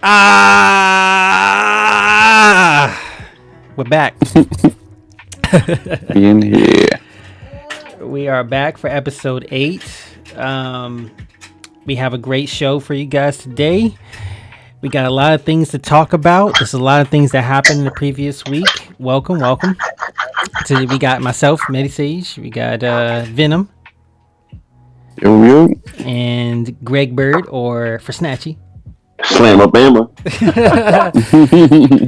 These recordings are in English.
We're back. In here. We are back for episode 8. We have a great show for you guys today. We got a lot of things to talk about. There's a lot of things that happened in the previous week. Welcome. So we got myself, Medisage. We got Venom. Yo. And Greg Bird, or for Snatchy. Slam a Bama.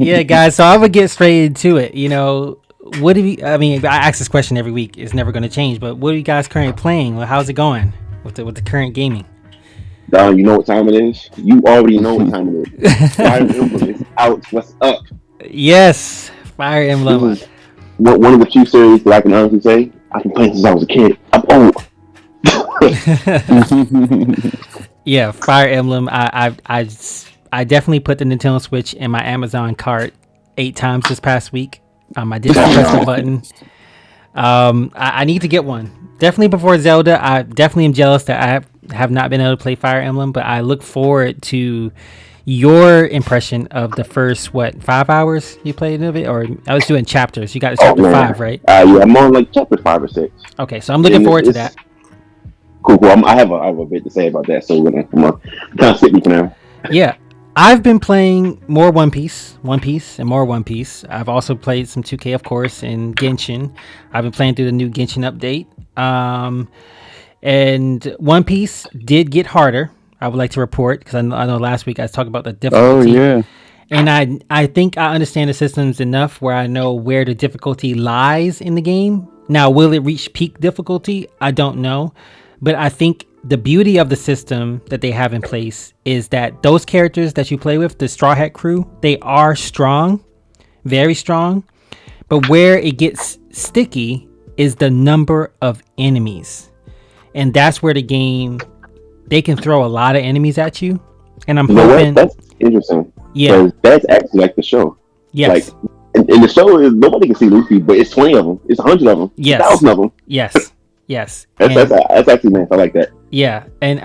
Yeah, guys. So I would get straight into it. You know, what do you? I mean, I ask this question every week. It's never going to change. But what are you guys currently playing? How's it going with the current gaming? Don, you know what time it is? You already know what time it is. Fire Emblem is out. What's up? Yes, Fire Emblem. This is one of the few series that I can honestly say I've been playing since I was a kid. I'm old. Yeah, Fire Emblem. I definitely put the Nintendo Switch in my Amazon cart 8 times this past week. I did press the button. I need to get one. Definitely before Zelda. I definitely am jealous that I have not been able to play Fire Emblem, but I look forward to your impression of the first 5 hours you played of it, or I was doing chapters. You got to chapter 5, right? Yeah, I'm on like chapter 5 or 6. Okay, so I'm looking forward to that. Cool. I have a bit to say about that, so we're gonna kind of sit me for now. Yeah, I've been playing more One Piece, and more One Piece. I've also played some 2K, of course, and Genshin. I've been playing through the new Genshin update. And One Piece did get harder. I would like to report, because I know last week I was talking about the difficulty. Oh, yeah. And I think I understand the systems enough where I know where the difficulty lies in the game. Now, will it reach peak difficulty? I don't know. But I think the beauty of the system that they have in place is that those characters that you play with, the Straw Hat crew, they are strong, very strong. But where it gets sticky is the number of enemies. And that's where the game, they can throw a lot of enemies at you. And I'm hoping... That's interesting. Yeah. Because that's actually like the show. Yes. Like, and the show is, nobody can see Luffy, but it's 20 of them. It's 100 of them. Yes. 1,000 of them. Yes. Yes. That's actually nice. I like that. Yeah. And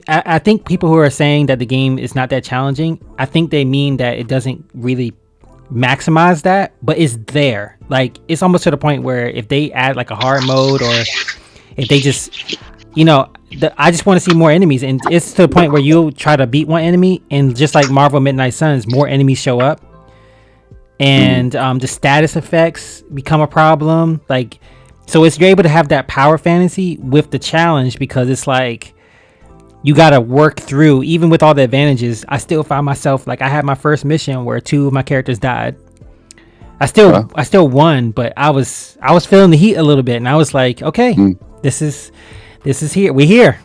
I think people who are saying that the game is not that challenging, I think they mean that it doesn't really maximize that, but it's there. Like, it's almost to the point where if they add like a hard mode, or if they just, you know, I just want to see more enemies. And it's to the point where you'll try to beat one enemy, and just like Marvel Midnight Suns, more enemies show up. And the status effects become a problem. Like, so you're able to have that power fantasy with the challenge, because it's like you got to work through, even with all the advantages. I still find myself, like, I had my first mission where 2 of my characters died. I still won, but I was feeling the heat a little bit, and I was like, okay, this is here. We're here.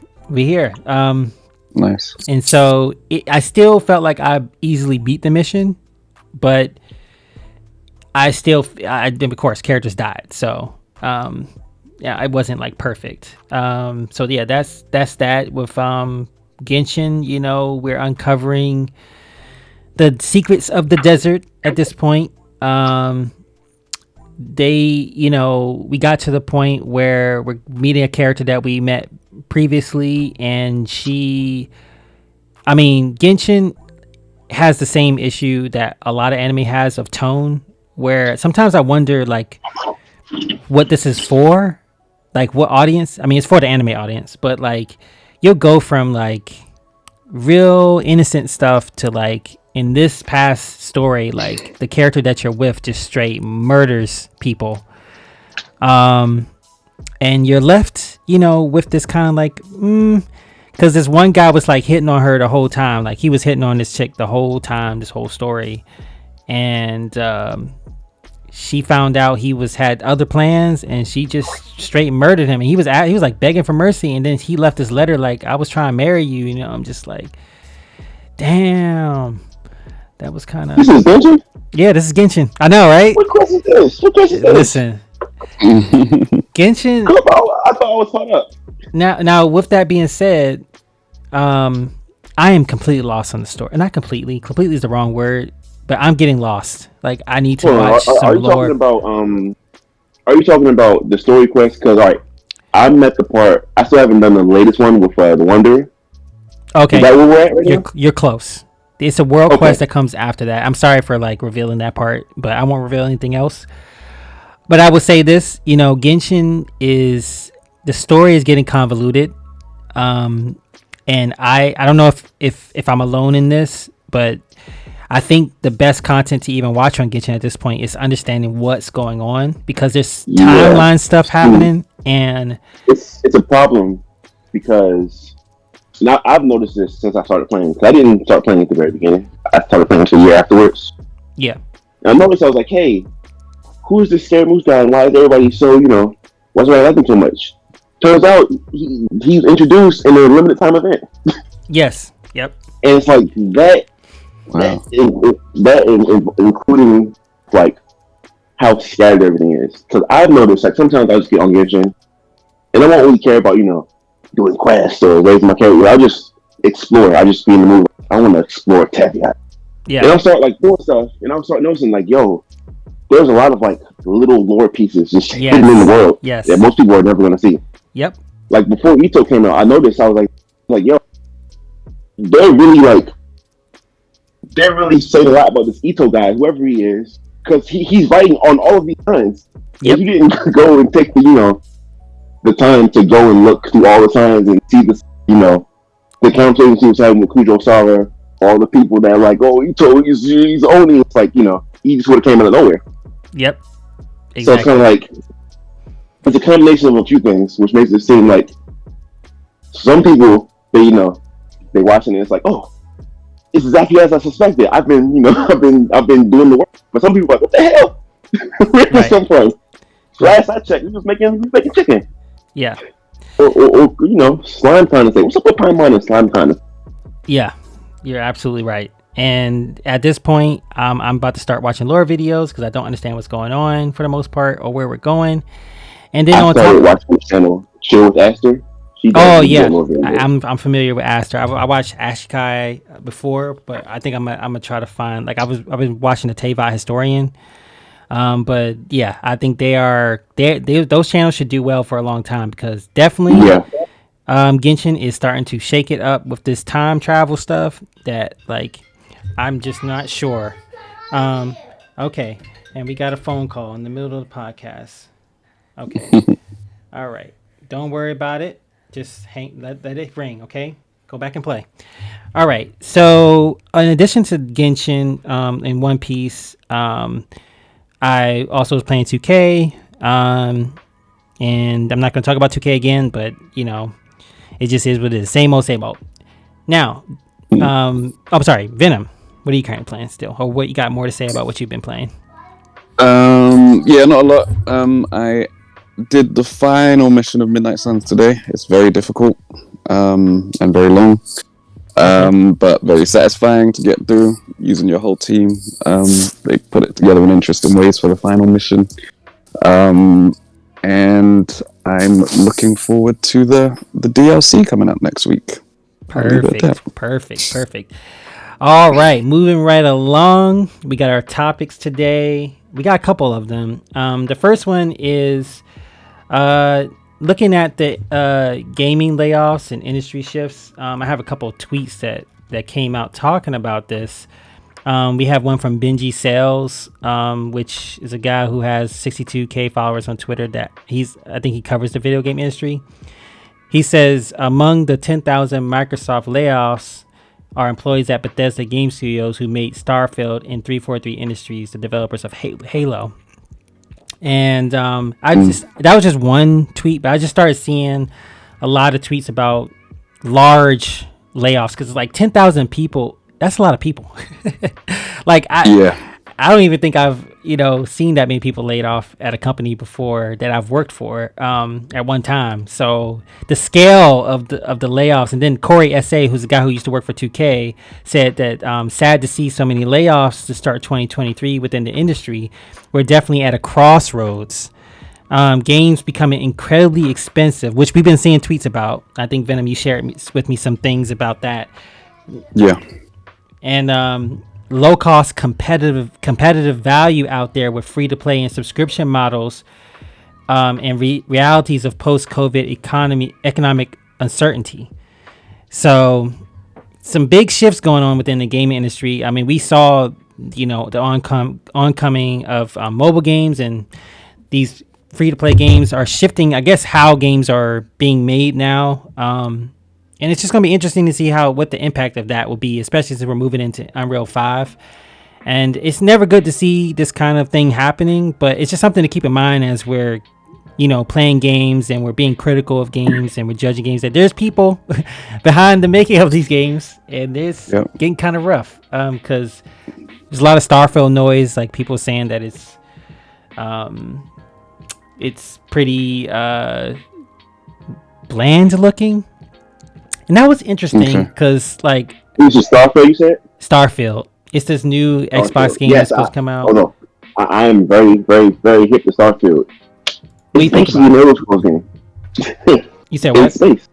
Nice. And so I still felt like I easily beat the mission, but of course, characters died. So, yeah, it wasn't like perfect. So yeah, that's that with Genshin. You know, we're uncovering the secrets of the desert at this point. We got to the point where we're meeting a character that we met previously, and Genshin has the same issue that a lot of anime has of tone, where sometimes I wonder, like, what this is for, like what audience. I mean, it's for the anime audience, but like, you'll go from like real innocent stuff to, like, in this past story, like, the character that you're with just straight murders people, and you're left, you know, with this kind of like, because this one guy was like hitting on her the whole time. Like, he was hitting on this chick the whole time, this whole story, and she found out he had other plans, and she just straight murdered him. And he was like begging for mercy, and then he left this letter like, I was trying to marry you. You know, I'm just like, damn. That was kind of... This is Genshin? Yeah, this is Genshin. I know, right? What quest is this? Listen. Genshin... I thought I was caught up. Now, with that being said, I am completely lost on the story. Not completely. Completely is the wrong word. But I'm getting lost. Like, I need to watch some lore. Are you talking about the story quest? Because, all right, I'm at the part... I still haven't done the latest one with the Wanderer. Okay. Is that where we're at right now? You're close. It's a world quest that comes after that. I'm sorry for like revealing that part, but I won't reveal anything else. But I would say this, Genshin is, the story is getting convoluted. And I don't know if I'm alone in this, but I think the best content to even watch on Genshin at this point is understanding what's going on, because there's timeline stuff happening, and it's a problem because now I've noticed this since I started playing. I didn't start playing at the very beginning. I started playing a year afterwards. Yeah. And I noticed, I was like, hey, who's this Scared Moose guy, and why is everybody so, why is everybody like him so much? Turns out he's introduced in a limited time event. Yes. Yep. And it's like that. Wow. That including like how scattered everything is. Because I've noticed, like, sometimes I just get on Genshin and I won't really care about, doing quests or raising my character. I'll just explore. I'll just be in the mood. I want to explore Tevye. Yeah. And I'll start like doing stuff, and I'll start noticing like, yo, there's a lot of like little lore pieces just hidden in the world that most people are never gonna see. Yep. Like before Ito came out, I noticed, I was like, yo, they're really saying a lot about this Ito guy, whoever he is, because he's writing on all of these signs. If you didn't go and take the time to go and look through all the signs and see the conversations he was having with Kujo Sara, all the people that are like, oh, Ito, he's owning. It's like, he just would have came out of nowhere. Yep. Exactly. So it's kind of like, it's a combination of a few things, which makes it seem like some people, they watching it, it's like, oh, it's exactly as I suspected. I've been doing the work. But some people are like, what the hell? Where did this come from? Last I checked, he was making chicken. Yeah. Or Slime kind of thing. What's up with Prime Mine and Slime kind of? Yeah, you're absolutely right. And at this point, I'm about to start watching lore videos because I don't understand what's going on for the most part, or where we're going. And then I started watching the channel Chill with Aster. I'm familiar with Aster. I watched Ashikai before, but I think I'm gonna try to find, like, I've been watching the Teyvat Historian. But yeah, I think those channels should do well for a long time, because definitely Genshin is starting to shake it up with this time travel stuff that, like, I'm just not sure. Okay, and we got a phone call in the middle of the podcast. Okay. All right, don't worry about it, just let it ring. Okay, go back and play. All right, so in addition to Genshin and One Piece, I also was playing 2K, and I'm not going to talk about 2K again, but it just is what it is. Same old. Now, I'm sorry, Venom. What are you currently playing still, or what you got more to say about what you've been playing? Yeah, not a lot. I did the final mission of Midnight Suns today. It's very difficult, and very long, but very satisfying to get through using your whole team. They put it together in interesting ways for the final mission, and I'm looking forward to the DLC coming out next week. Perfect. All right, moving right along. We got our topics today. We got a couple of them. The first one is looking at the gaming layoffs and industry shifts. I have a couple of tweets that came out talking about this. We have one from Benji Sales, which is a guy who has 62K followers on Twitter. I think he covers the video game industry. He says, among the 10,000 Microsoft layoffs are employees at Bethesda Game Studios who made Starfield and 343 Industries, the developers of Halo. And that was just one tweet, but I just started seeing a lot of tweets about large layoffs, because it's like 10,000 people. That's a lot of people. Like, I don't even think I've seen that many people laid off at a company before that I've worked for at one time. So the scale of the layoffs, and then Corey SA, who's the guy who used to work for 2K, said that sad to see so many layoffs to start 2023 within the industry. We're definitely at a crossroads. Games becoming incredibly expensive, which we've been seeing tweets about. I think, Venom, you shared with me some things about that. Yeah. And low cost competitive value out there with free to play and subscription models, and realities of post-COVID economic uncertainty. So some big shifts going on within the gaming industry. I mean, we saw, the oncoming of mobile games, and these free-to-play games are shifting, I guess, how games are being made now. And it's just going to be interesting to see what the impact of that will be, especially since we're moving into Unreal 5. And it's never good to see this kind of thing happening, but it's just something to keep in mind as we're, playing games and we're being critical of games and we're judging games, that there's people behind the making of these games, and it's getting kind of rough. Because there's a lot of Starfield noise, like people saying that it's pretty bland looking. And that was interesting because, like, this is Starfield, you said? Starfield. It's this new Xbox game that's supposed to come out. Oh no, I am very, very, very hip to Starfield. What do you think about an Elder Scrolls game. You said what? In space.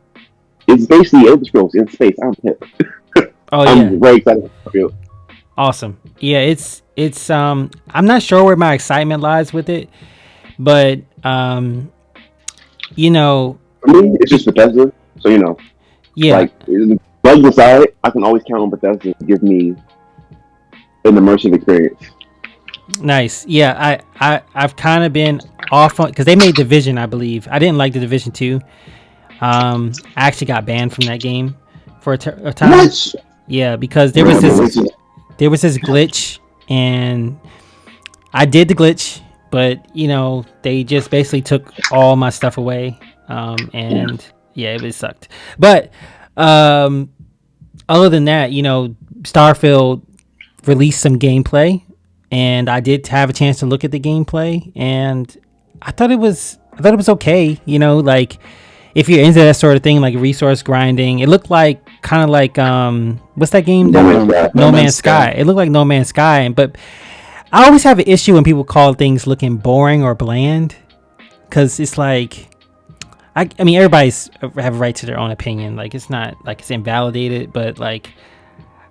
It's basically Elder Scrolls in space. I'm hip. Oh yeah. I'm very excited about Starfield. Awesome. Yeah, it's I'm not sure where my excitement lies with it, but For me, it's just Bethesda. So yeah. Like, bugs aside, I can always count on Bethesda to give me an immersive experience. Nice. Yeah, I've kind of been off on, because they made Division, I believe. I didn't like the Division 2. I actually got banned from that game for a time. What? Yeah, because there was this glitch, and I did the glitch, but they just basically took all my stuff away, and yeah, it sucked. But other than that, Starfield released some gameplay, and I did have a chance to look at the gameplay, and I thought it was okay. Like, if you're into that sort of thing, like resource grinding, it looked like kind of like what's that game? No Man's Sky. It looked like No Man's Sky, but I always have an issue when people call things looking boring or bland, because it's like, I mean, everybody's have a right to their own opinion. Like, it's not like it's invalidated, but like,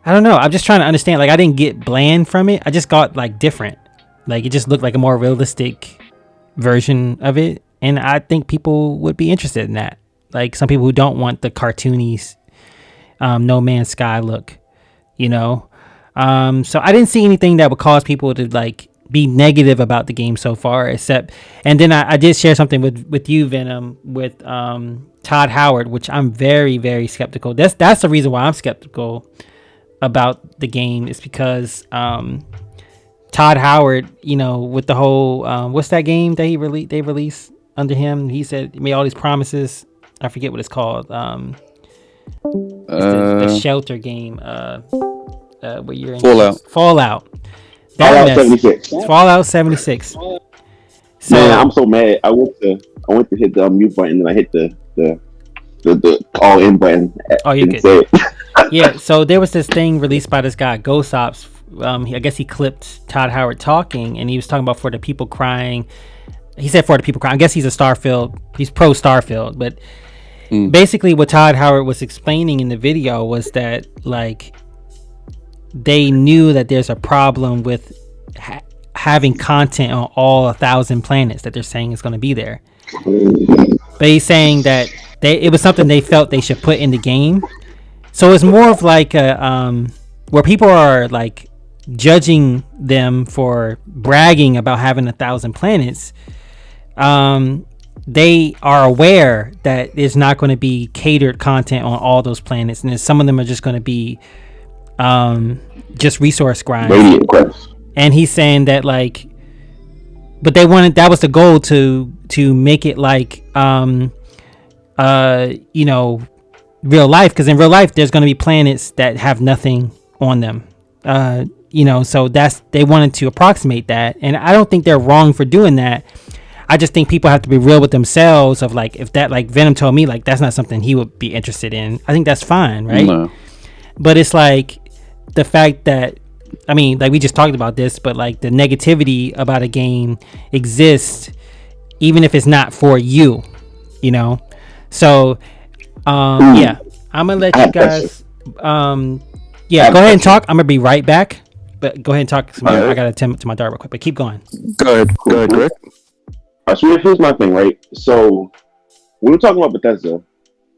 I don't know. I'm just trying to understand. Like, I didn't get bland from it. I just got like different. Like, it just looked like a more realistic version of it, and I think people would be interested in that. Like, some people who don't want the cartoony No Man's Sky look, So I didn't see anything that would cause people to like be negative about the game so far, except, and then I did share something with you, Venom, with Todd Howard, which I'm very, very skeptical. That's the reason why I'm skeptical about the game, is because Todd Howard, with the whole what's that game that they released under him? He said he made all these promises. I forget what it's called. It's the shelter game. Where you're in Fallout. Fallout 76. Fallout 76. So, man, I'm so mad. I went to hit the mute button, and I hit the all in button. Oh, you're good. Yeah. So there was this thing released by this guy, Ghost Ops. I guess he clipped Todd Howard talking, and he was talking about for the people crying. He said for the people crying. I guess he's pro Starfield, but basically what Todd Howard was explaining in the video was that, like, they knew that there's a problem with having content on all 1,000 planets that they're saying is going to be there. But he's saying that it was something they felt they should put in the game. So it's more of like a where people are like judging them for bragging about having 1,000 planets. They are aware that there's not going to be catered content on all those planets, and some of them are just going to be just resource grind. And he's saying that, like, but they wanted, that was the goal, to make it like real life, because in real life there's going to be planets that have nothing on them, so they wanted to approximate that, and I don't think they're wrong for doing that. I just think people have to be real with themselves, of like, if that, like Venom told me, like, that's not something he would be interested in, I think that's fine, right? No. But it's like the fact that, I mean, like we just talked about this, but like the negativity about a game exists even if it's not for you, so yeah, I'm gonna let you guys go ahead and talk. I'm gonna be right back, but go ahead and talk. I gotta attend to my daughter real quick, but keep going. Go ahead, Greg. So here's my thing, right? So when we're talking about Bethesda,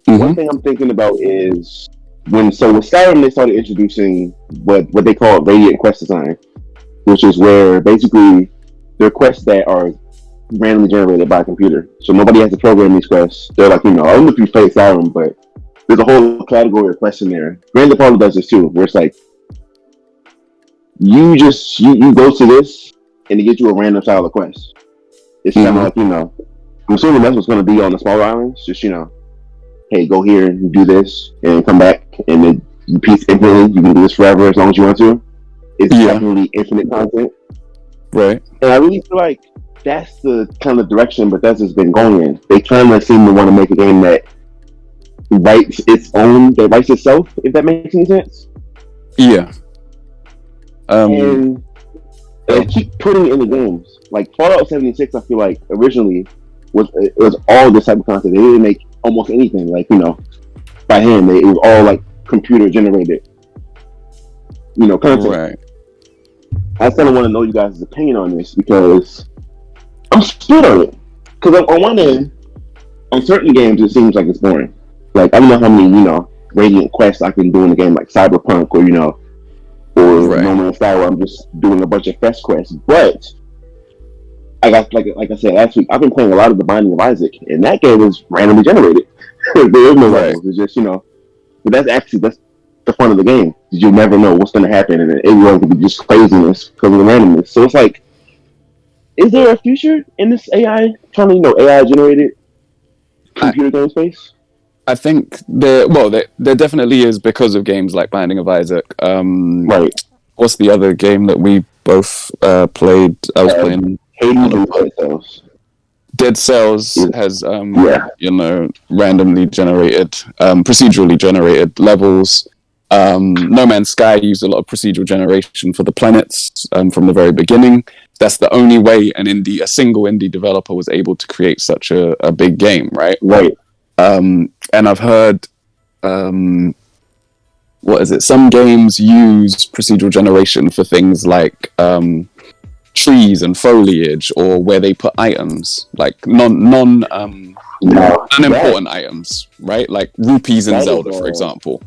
one thing I'm thinking about is with Skyrim, they started introducing what they call radiant quest design, which is where basically they're quests that are randomly generated by a computer. So nobody has to program these quests. They're like, I don't know if you play Skyrim, but there's a whole category of quests in there. Grand Theft Auto does this too, where it's like you go to this and it gets you a random style of quest. It's kind of like, I'm assuming that's what's going to be on the smaller islands. Just, hey, go here and do this and come back and then repeat infinitely. You can do this forever as long as you want to. It's definitely infinite content. Right. And I really feel like that's the kind of direction Bethesda's been going in. They kind of seem to want to make a game that writes itself, if that makes any sense. Yeah. And they keep putting it in the games. Like Fallout 76, I feel like originally was all this type of content. They didn't make almost anything like by hand. It was all like computer generated content. Right. I kind of want to know you guys' opinion on this because I'm split on it. Because on one end, on certain games it seems like it's boring. Like I don't know how many radiant quests I can do in a game like Cyberpunk or No Man's Sky where I'm just doing a bunch of fest quests. But I got like I said last week, I've been playing a lot of The Binding of Isaac, and that game is randomly generated. There is no levels. It's just but that's the fun of the game. You never know what's going to happen, and everyone could be just craziness because of the randomness. So it's like, is there a future in this AI AI generated computer game space? I think there definitely is because of games like Binding of Isaac. Right. What's the other game that we both played? I was playing Hades and Dead Cells. Dead Cells has randomly generated, procedurally generated levels. No Man's Sky used a lot of procedural generation for the planets from the very beginning. That's the only way a single indie developer was able to create such a big game, right? Right. And I've heard, some games use procedural generation for things like trees and foliage, or where they put items, like unimportant items, right? Like rupees in Zelda, for example.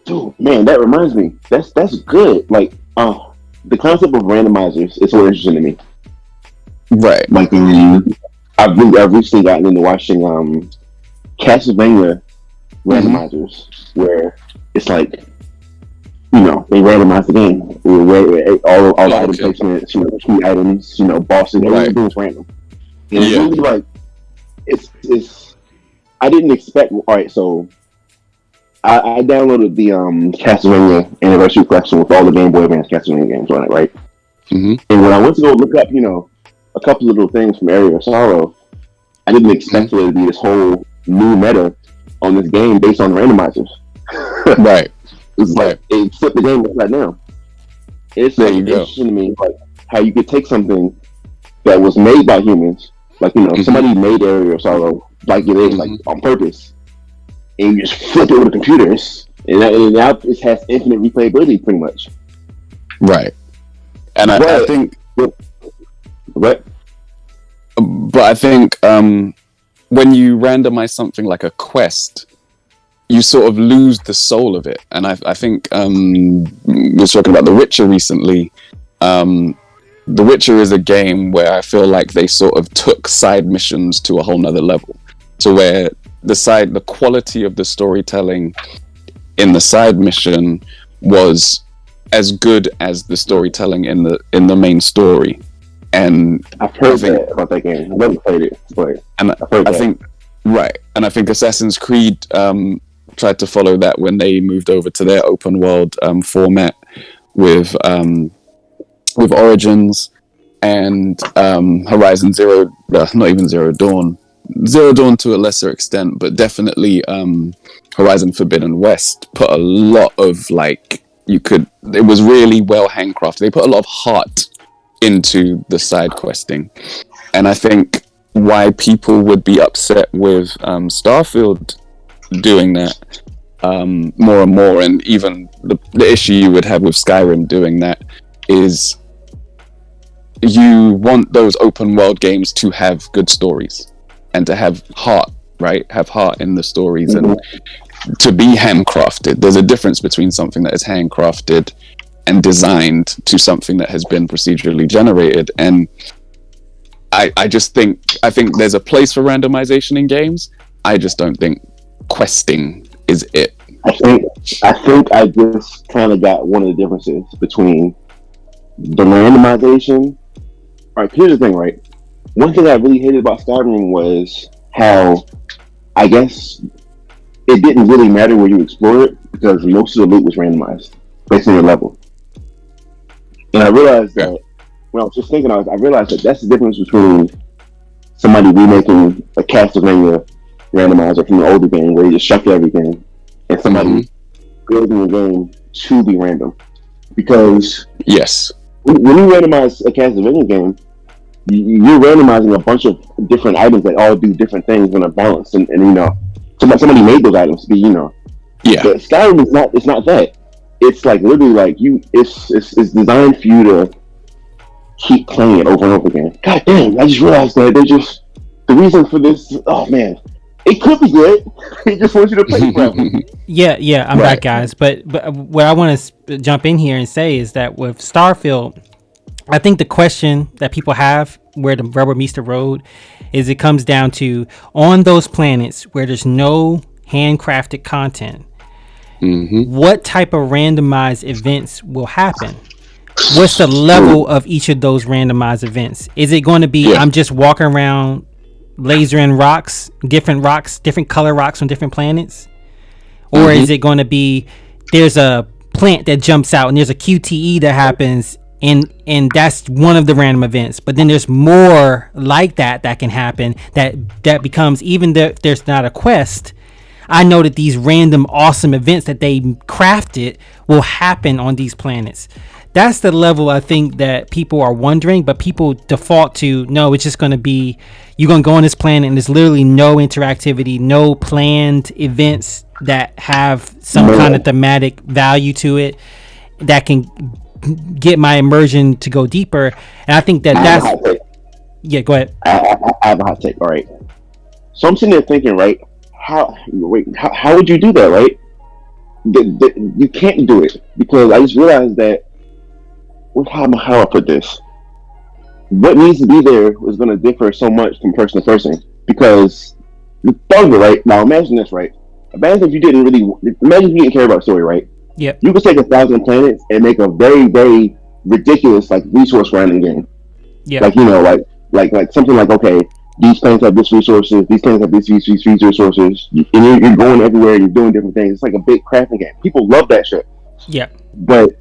Dude, man, that reminds me. That's good. Like, the concept of randomizers is so interesting to me. Right. Like, I've recently gotten into watching Castlevania randomizers, where it's like, they randomize the game. Where all the item placements, key items, bosses, everything's random. And it's really like, it's. I didn't expect. All right, so I downloaded the Castlevania Anniversary Collection with all the Game Boy Advance Castlevania games on it, right? Mm-hmm. And when I went to go look up, a couple of little things from Area of Sorrow, I didn't expect there to be this whole new meta on this game based on randomizers. Right. It's like it flipped the game upside down. It's like interesting to me, like how you could take something that was made by humans, like somebody made Area of Sorrow like it is, like on purpose, and you just flip it with the computers, and now it has infinite replayability, pretty much. Right. And I think, but I think when you randomize something like a quest, you sort of lose the soul of it. And I think we were talking about The Witcher recently. The Witcher is a game where I feel like they sort of took side missions to a whole nother level, to where the quality of the storytelling in the side mission was as good as the storytelling in the main story. And I've heard about that game. I've never played it, but I think Assassin's Creed tried to follow that when they moved over to their open world format with Origins and Horizon Zero Dawn to a lesser extent, but definitely Horizon Forbidden West put a lot of it was really well handcrafted. They put a lot of heart into the side questing, and I think why people would be upset with Starfield doing that more and more, and even the issue you would have with Skyrim doing that, is you want those open world games to have good stories and to have heart, right? Have heart in the stories, and to be handcrafted. There's a difference between something that is handcrafted and designed to something that has been procedurally generated. And I think there's a place for randomization in games. I just don't think questing is it. I think I just kind of got one of the differences between the randomization. All right, here's the thing, right? One thing I really hated about Skyrim was how, I guess, it didn't really matter where you explored it because most of the loot was randomized based on your level. And I realized that when I was just thinking, I realized that that's the difference between somebody remaking a Castlevania randomizer from the older game where you just shuffle everything, and somebody building a game to be random. Because when you randomize a Castlevania game, you're randomizing a bunch of different items that all do different things when they're balanced, and somebody made those items to be, But Skyrim is not. It's not that. It's like literally like It's designed for you to keep playing it over and over again. God damn! I just realized that the reason for this. Oh man, it could be good. It just wants you to play forever. Yeah, I'm back, guys. But what I want to jump in here and say is that with Starfield, I think the question that people have where the rubber meets the road is it comes down to on those planets where there's no handcrafted content, what type of randomized events will happen? What's the level of each of those randomized events? Is it going to be I'm just walking around lasering different color rocks on different planets? Or is it going to be there's a plant that jumps out and there's a QTE that happens and that's one of the random events, but then there's more like that can happen that becomes, even though there's not a quest, I know that these random awesome events that they crafted will happen on these planets. That's the level I think that people are wondering, but people default to, no, it's just going to be, you're going to go on this planet and there's literally no interactivity, no planned events that have some kind of thematic value to it that can get my immersion to go deeper. And I think that's go ahead. I have a hot take. All right, so I'm sitting there thinking, right, how would you do that, right? You can't do it because I just realized that how I put this, what needs to be there is going to differ so much from person to person because the thing, right now, imagine this, right? Imagine if you didn't care about the story, right? Yeah, you could take 1,000 planets and make a very, very ridiculous like resource grinding game. Yeah, like something like, okay, these planets have this resources, these planets have these resources, and you're going everywhere and you're doing different things. It's like a big crafting game. People love that shit. Yeah, but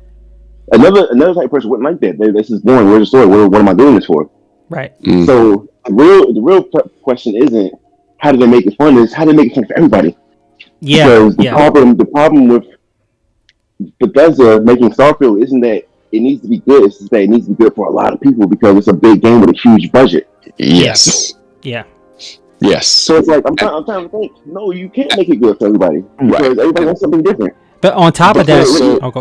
another type of person wouldn't like that. This is boring. Where's the story? What am I doing this for? Right. So the real question isn't how do they make it fun? Is how do they make it fun for everybody? Yeah. Because the problem with Bethesda making Starfield isn't that it needs to be good. It's that it needs to be good for a lot of people because it's a big game with a huge budget. Yes. Yeah. Yes. So it's like I'm trying to think. No, you can't make it good for everybody because everybody wants something different. But on top of that,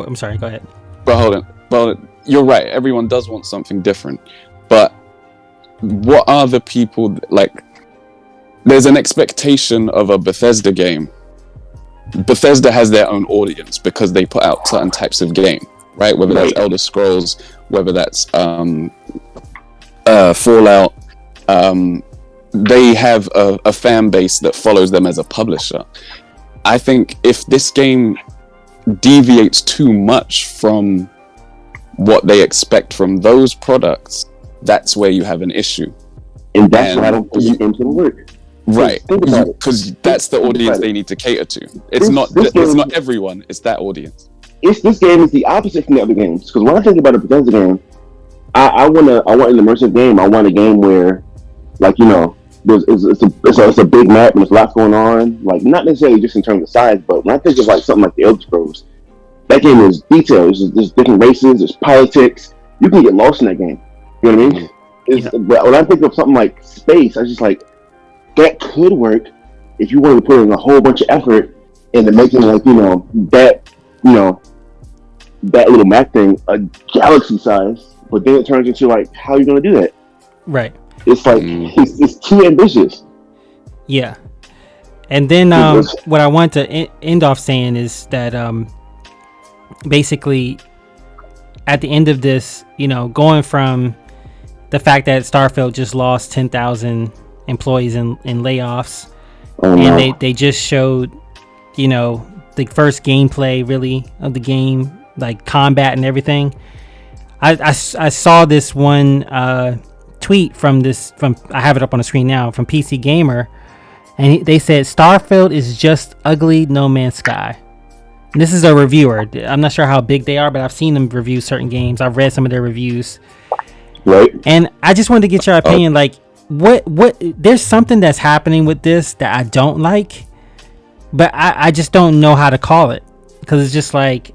I'm sorry. Go ahead. But hold on. You're right. Everyone does want something different. But what are the people like? There's an expectation of a Bethesda game. Bethesda has their own audience because they put out certain types of game, right? Whether that's Elder Scrolls, whether that's Fallout, they have a fan base that follows them as a publisher. I think if this game deviates too much from what they expect from those products, that's where you have an issue. And that's why I don't think the game's gonna work. Right, because that's the audience they need to cater to. It's not everyone. It's that audience. This game is the opposite from the other games. Because when I think about a Bethesda game, I want an immersive game. I want a game where, like, it's a big map and there's lots going on. Like, not necessarily just in terms of size, but when I think of like something like the Elder Scrolls, that game is detailed. There's different races. There's politics. You can get lost in that game. You know what I mean? But when I think of something like space, I just like. That could work if you wanted to put in a whole bunch of effort into making that little map thing a galaxy size, but then it turns into like, how are you going to do that? Right. It's like it's too ambitious. Yeah, And then what I want to end off saying is that basically at the end of this, going from the fact that Starfield just lost 10,000 employees in layoffs, and they just showed, the first gameplay really of the game, like combat and everything. I saw this one tweet from I have it up on the screen now, from PC Gamer, and they said Starfield is just ugly No Man's Sky. And this is a reviewer. I'm not sure how big they are, but I've seen them review certain games. I've read some of their reviews. Right. And I just wanted to get your opinion. Like, what? There's something that's happening with this that I don't like, but I just don't know how to call it, because it's just like,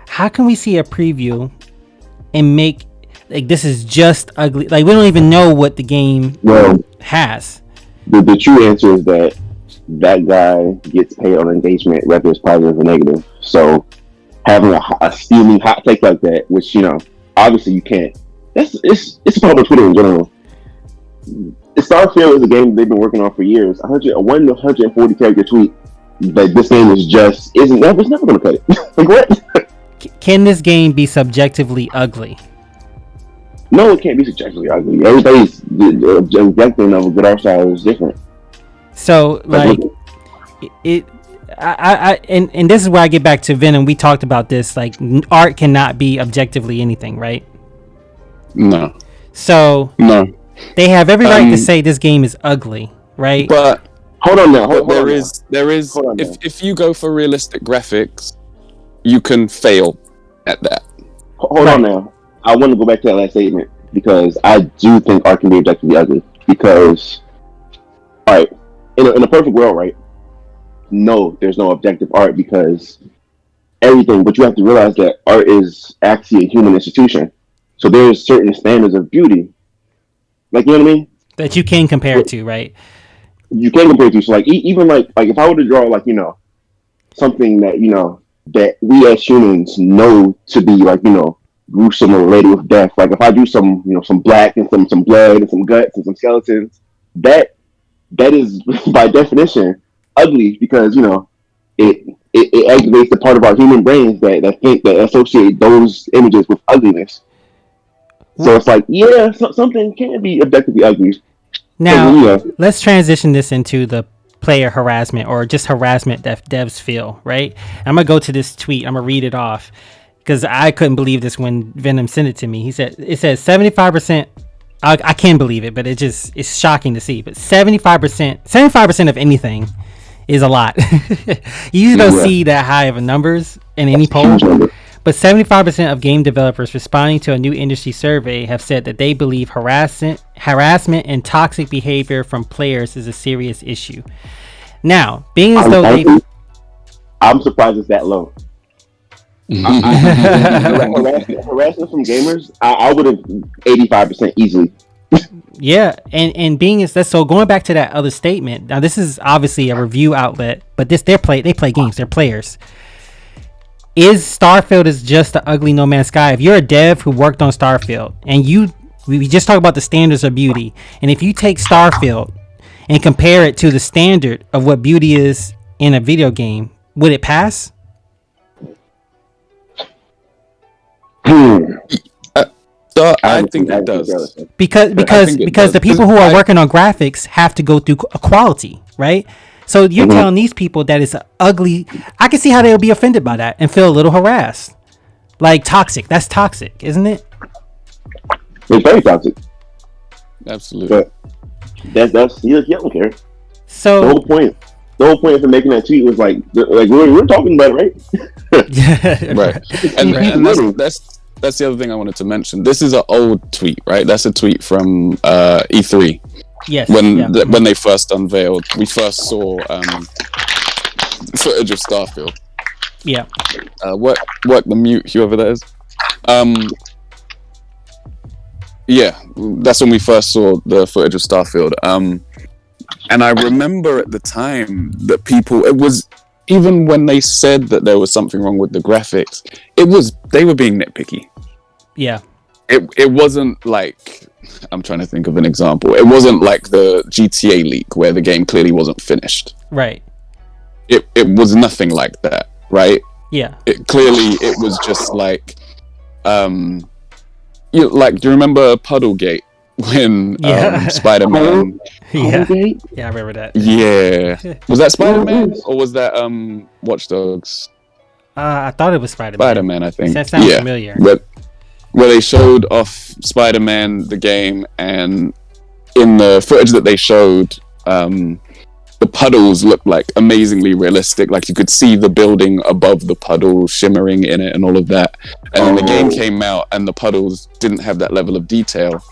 how can we see a preview and make like this is just ugly? Like, we don't even know what the game has. The true answer is that guy gets paid on engagement, whether it's positive or negative. So having a steaming hot take like that, which obviously you can't. It's a problem with Twitter in general. Starfield is a game they've been working on for years. 140 character tweet that this game it's never going to cut it. Like, what? Can this game be subjectively ugly? No, it can't be subjectively ugly. Everybody's objective of a good art style is different. So, like, and this is where I get back to Venom. We talked about this. Like, art cannot be objectively anything, right? No. So, no. They have every right to say this game is ugly, right? But hold on now. There is. If you go for realistic graphics, you can fail at that. Hold on now. I want to go back to that last statement, because I do think art can be objectively ugly. Because, all right, in a perfect world, right? No, there's no objective art, because everything. But you have to realize that art is actually a human institution. So there's certain standards of beauty, like, you know what I mean, that you can compare it to, right? You can compare it to. So like even like if I were to draw like something that that we as humans know to be like gruesome or related with death. Like if I do some some black and some blood and some guts and some skeletons, that is by definition ugly, because it activates the part of our human brains that associate those images with ugliness. So it's like, something can be objectively ugly. Now, let's transition this into the player harassment, or just harassment that devs feel, right? I'm going to go to this tweet. I'm going to read it off, because I couldn't believe this when Venom sent it to me. It says 75%. I can't believe it, but it's shocking to see. But 75% of anything is a lot. You usually don't see that high of a numbers in any poll. But 75% of game developers responding to a new industry survey have said that they believe harassment and toxic behavior from players is a serious issue. Now, being as though I'm surprised it's that low. Harassment from gamers, I would have 85% easily. Yeah, and being as that, so going back to that other statement. Now, this is obviously a review outlet, but they play games. They're players. Is Starfield is just an ugly No Man's Sky? If you're a dev who worked on Starfield, and we just talk about the standards of beauty, and if you take Starfield and compare it to the standard of what beauty is in a video game, would it pass? I think it does. Because the people who are working on graphics have to go through a quality, right? So you're telling these people that it's ugly. I can see how they'll be offended by that and feel a little harassed. Like toxic. That's toxic, isn't it? It's very toxic. Absolutely. But that's you don't care. So the whole point of making that tweet was like we're talking about it, right? Right. And that's the other thing I wanted to mention. This is an old tweet, right? That's a tweet from E3. Yes. When they first unveiled, we first saw footage of Starfield. Yeah. Work the mute, whoever that is. Yeah, that's when we first saw the footage of Starfield. And I remember at the time that it was, even when they said that there was something wrong with the graphics, they were being nitpicky. Yeah. It wasn't like I'm trying to think of an example. It wasn't like the GTA leak where the game clearly wasn't finished. Right. It was nothing like that, right? Yeah. It was just like, do you remember Puddlegate when Spider-Man? Yeah, I remember that. Yeah, was that Spider-Man or was that Watch Dogs? I thought it was Spider-Man. Spider-Man, I think. That sounds familiar. Where they showed off Spider-Man the game, and in the footage that they showed, the puddles looked like amazingly realistic. Like you could see the building above the puddle shimmering in it and all of that. And then the game came out and the puddles didn't have that level of detail.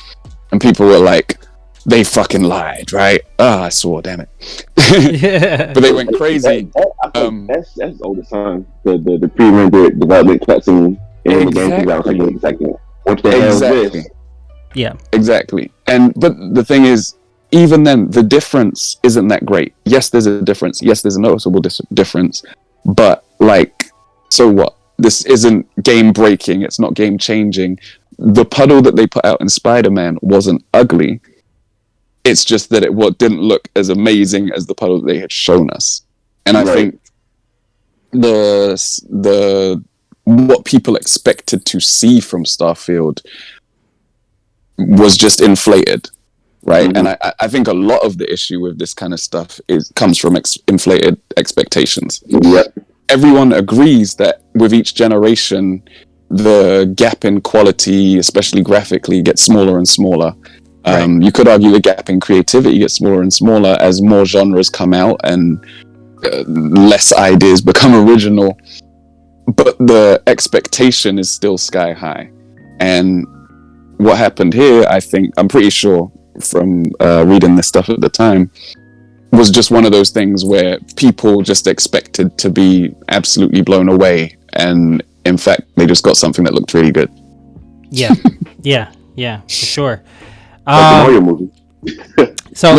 And people were like, they fucking lied, right? I swore, damn it. But they went crazy. That's older son. The pre-rendered development cutscene in the game came out. Exactly. What the hell is this? Yeah. Exactly. But the thing is, even then, the difference isn't that great. Yes, there's a difference. Yes, there's a noticeable difference. But, like, so what? This isn't game-breaking. It's not game-changing. The puddle that they put out in Spider-Man wasn't ugly. It's just that it didn't look as amazing as the puddle that they had shown us. And I think the what people expected to see from Starfield was just inflated. Right, and I think a lot of the issue with this kind of stuff comes from inflated expectations. Yep. Everyone agrees that with each generation, the gap in quality, especially graphically, gets smaller and smaller. You could argue the gap in creativity gets smaller and smaller as more genres come out and less ideas become original. But the expectation is still sky high. And what happened here, I'm pretty sure, from reading this stuff at the time, was just one of those things where people just expected to be absolutely blown away, and in fact they just got something that looked really good. Yeah, for sure. Like the Mario movie. So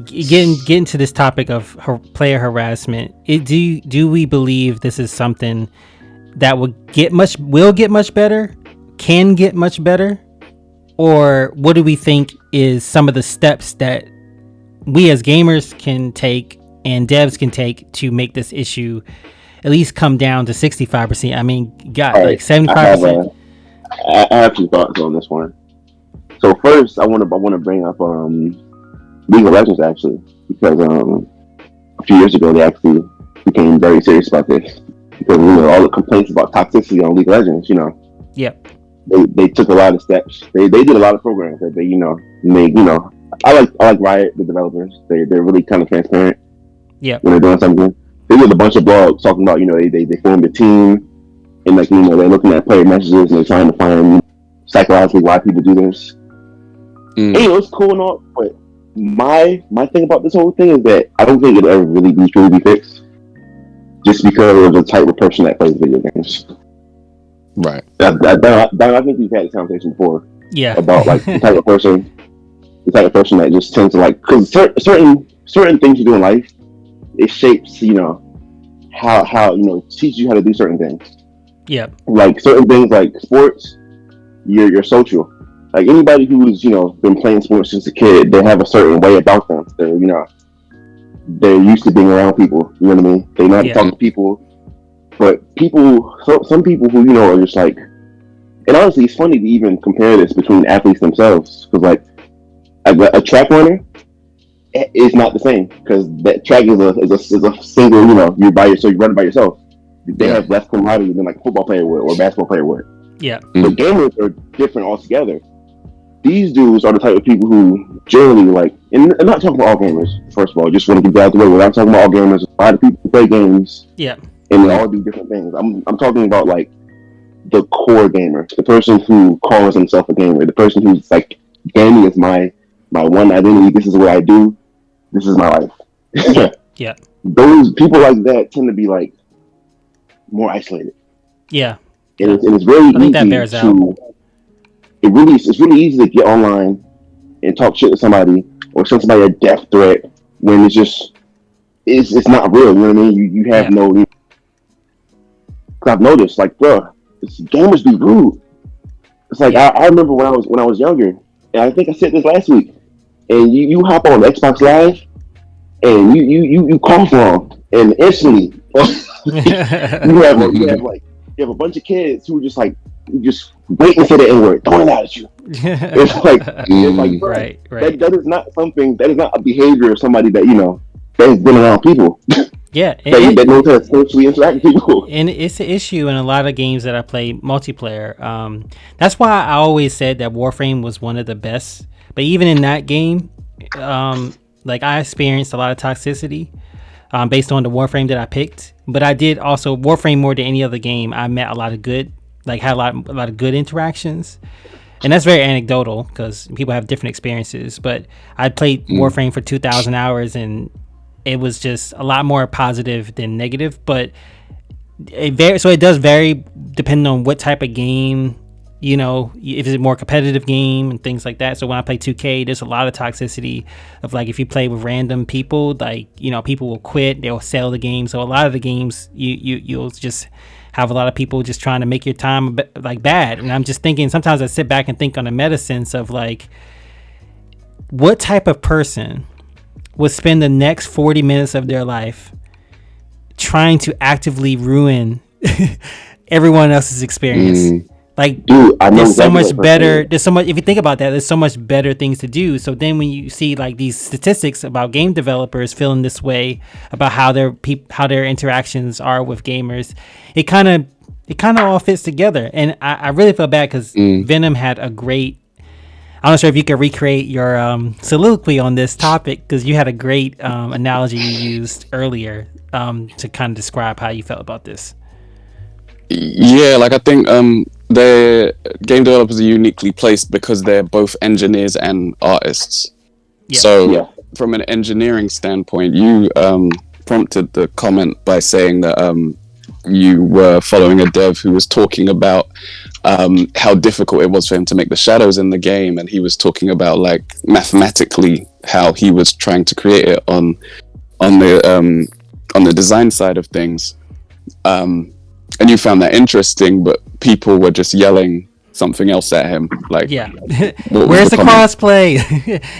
getting to this topic of player harassment, do we believe this is something that will get much better, can get much better? Or what do we think is some of the steps that we as gamers can take and devs can take to make this issue at least come down to 65%? I mean, like 75%. I have two thoughts on this one. So first, I want to bring up League of Legends actually, because a few years ago they actually became very serious about this, because all the complaints about toxicity on League of Legends, Yep. They took a lot of steps. They did a lot of programs that they made. I like Riot, the developers. They're really kind of transparent. Yeah. When they're doing something, they did a bunch of blogs talking about they formed a team, and they're looking at player messages and they're trying to find psychologically why people do this. And, it's cool and all, but my thing about this whole thing is that I don't think it'll ever really be truly fixed, just because of the type of person that plays video games. Right. I think we've had this conversation before. Yeah. About like the type of person that just tends to like, because certain things you do in life, it shapes how teaches you how to do certain things. Yeah. Like certain things like sports, you're social. Like anybody who's been playing sports since a kid, they have a certain way about them. They're used to being around people. You know what I mean? They know how to talk to people. But some people who are just like, and honestly, it's funny to even compare this between athletes themselves, because like a track runner is not the same, because that track is a single, you're by yourself, you run by yourself. They have less camaraderie than like a football player would or a basketball player would. Yeah. So gamers are different altogether. These dudes are the type of people who generally like, and I'm not talking about all gamers. First of all, just want to get that out the way. I'm talking about all gamers. A lot of people who play games. Yeah. And they all do different things. I'm talking about like the core gamer, the person who calls himself a gamer, the person who's like, gaming is my one identity. This is what I do. This is my life. Yeah. Those people like that tend to be like more isolated. Yeah. And it's very easy that bears to. Out. It's really easy to get online and talk shit to somebody or send somebody a death threat when it's not real. You know what I mean? You have no. I've noticed, like, bro, gamers be rude. It's like I remember when I was younger, and I think I said this last week, and you hop on Xbox Live, and you cough wrong, and instantly you have a bunch of kids who are just like just waiting for the N word, throwing it out at you. It's like bro, right. that is not something, that is not a behavior of somebody that that has been around people. Yeah, that knows how to socially interact with people. And it's an issue in a lot of games that I play multiplayer. That's why I always said that Warframe was one of the best. But even in that game, like I experienced a lot of toxicity based on the Warframe that I picked. But I did also Warframe more than any other game. I met a lot of good, like had a lot of good interactions. And that's very anecdotal because people have different experiences. But I played Warframe for 2,000 hours and it was just a lot more positive than negative, but it does vary depending on what type of game, if it's a more competitive game and things like that. So when I play 2K, there's a lot of toxicity of like, if you play with random people, like, people will quit, they'll sell the game. So a lot of the games you'll just have a lot of people just trying to make your time like bad. And I'm just thinking, sometimes I sit back and think on a meta sense of like, what type of person would spend the next 40 minutes of their life trying to actively ruin everyone else's experience. Like, dude, there's so much better. There's so much. If you think about that, there's so much better things to do. So then, when you see like these statistics about game developers feeling this way about how their interactions are with gamers, it kind of all fits together. And I really feel bad because Venom had a great. I'm not sure if you could recreate your soliloquy on this topic because you had a great analogy you used earlier to kind of describe how you felt about this. Yeah, like I think the game developers are uniquely placed because they're both engineers and artists. Yeah. So from an engineering standpoint, you prompted the comment by saying that you were following a dev who was talking about how difficult it was for him to make the shadows in the game, and he was talking about like mathematically how he was trying to create it on the design side of things, and you found that interesting, but people were just yelling something else at him, like, where's the crossplay?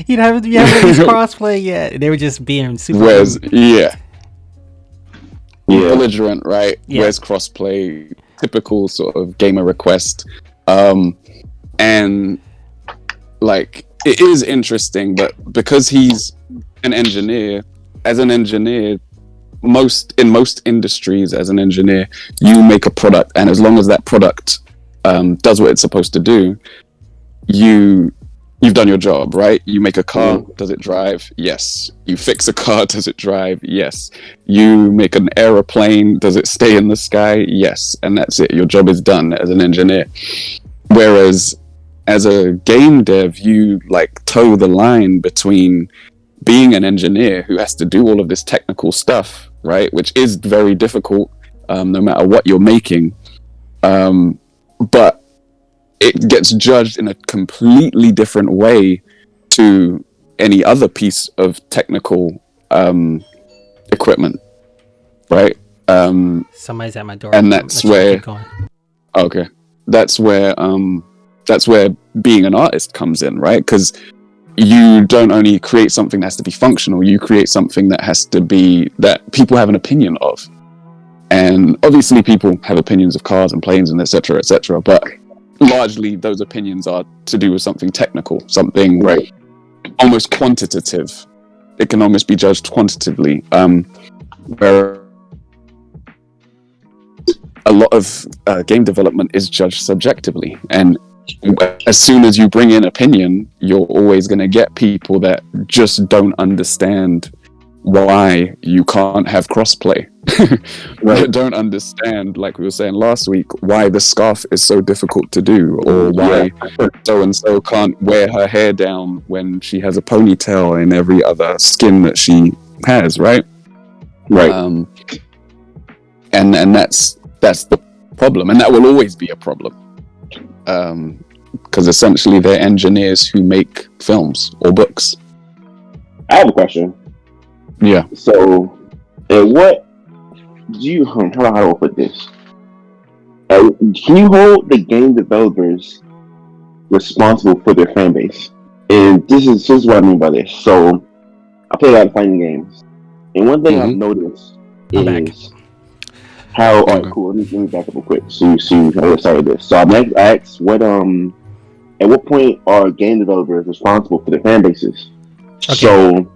you haven't released crossplay yet. They were just being super belligerent, right? Where's crossplay? Typical sort of gamer request. And like, it is interesting, but because he's an engineer, in most industries, as an engineer, you make a product, and as long as that product does what it's supposed to do, you've done your job, right? You make a car, does it drive? Yes. You fix a car, does it drive? Yes. You make an aeroplane, does it stay in the sky? Yes. And that's it. Your job is done as an engineer. Whereas as a game dev, you like toe the line between being an engineer who has to do all of this technical stuff, right? Which is very difficult, no matter what you're making. But it gets judged in a completely different way to any other piece of technical equipment, right? Somebody's at my door, and that's where that's where being an artist comes in, right? Because you don't only create something that has to be functional, you create something that has to be that people have an opinion of. And obviously people have opinions of cars and planes and etc., but largely those opinions are to do with something technical, something almost quantitative. It can almost be judged quantitatively, where a lot of game development is judged subjectively. And as soon as you bring in opinion, you're always going to get people that just don't understand why you can't have crossplay. Right. Don't understand, like we were saying last week, why the scarf is so difficult to do, or why so-and-so can't wear her hair down when she has a ponytail in every other skin that she has, right? And that's the problem, and that will always be a problem, because essentially they're engineers who make films or books. I have a question. Yeah. So, what do you? How do I put this? Can you hold the game developers responsible for their fan base? And this is what I mean by this. So I play a lot of fighting games, and one thing I've noticed is how. All right, cool. Let me back up real quick. So I get started this. So I asked at what point are game developers responsible for their fan bases? Okay. So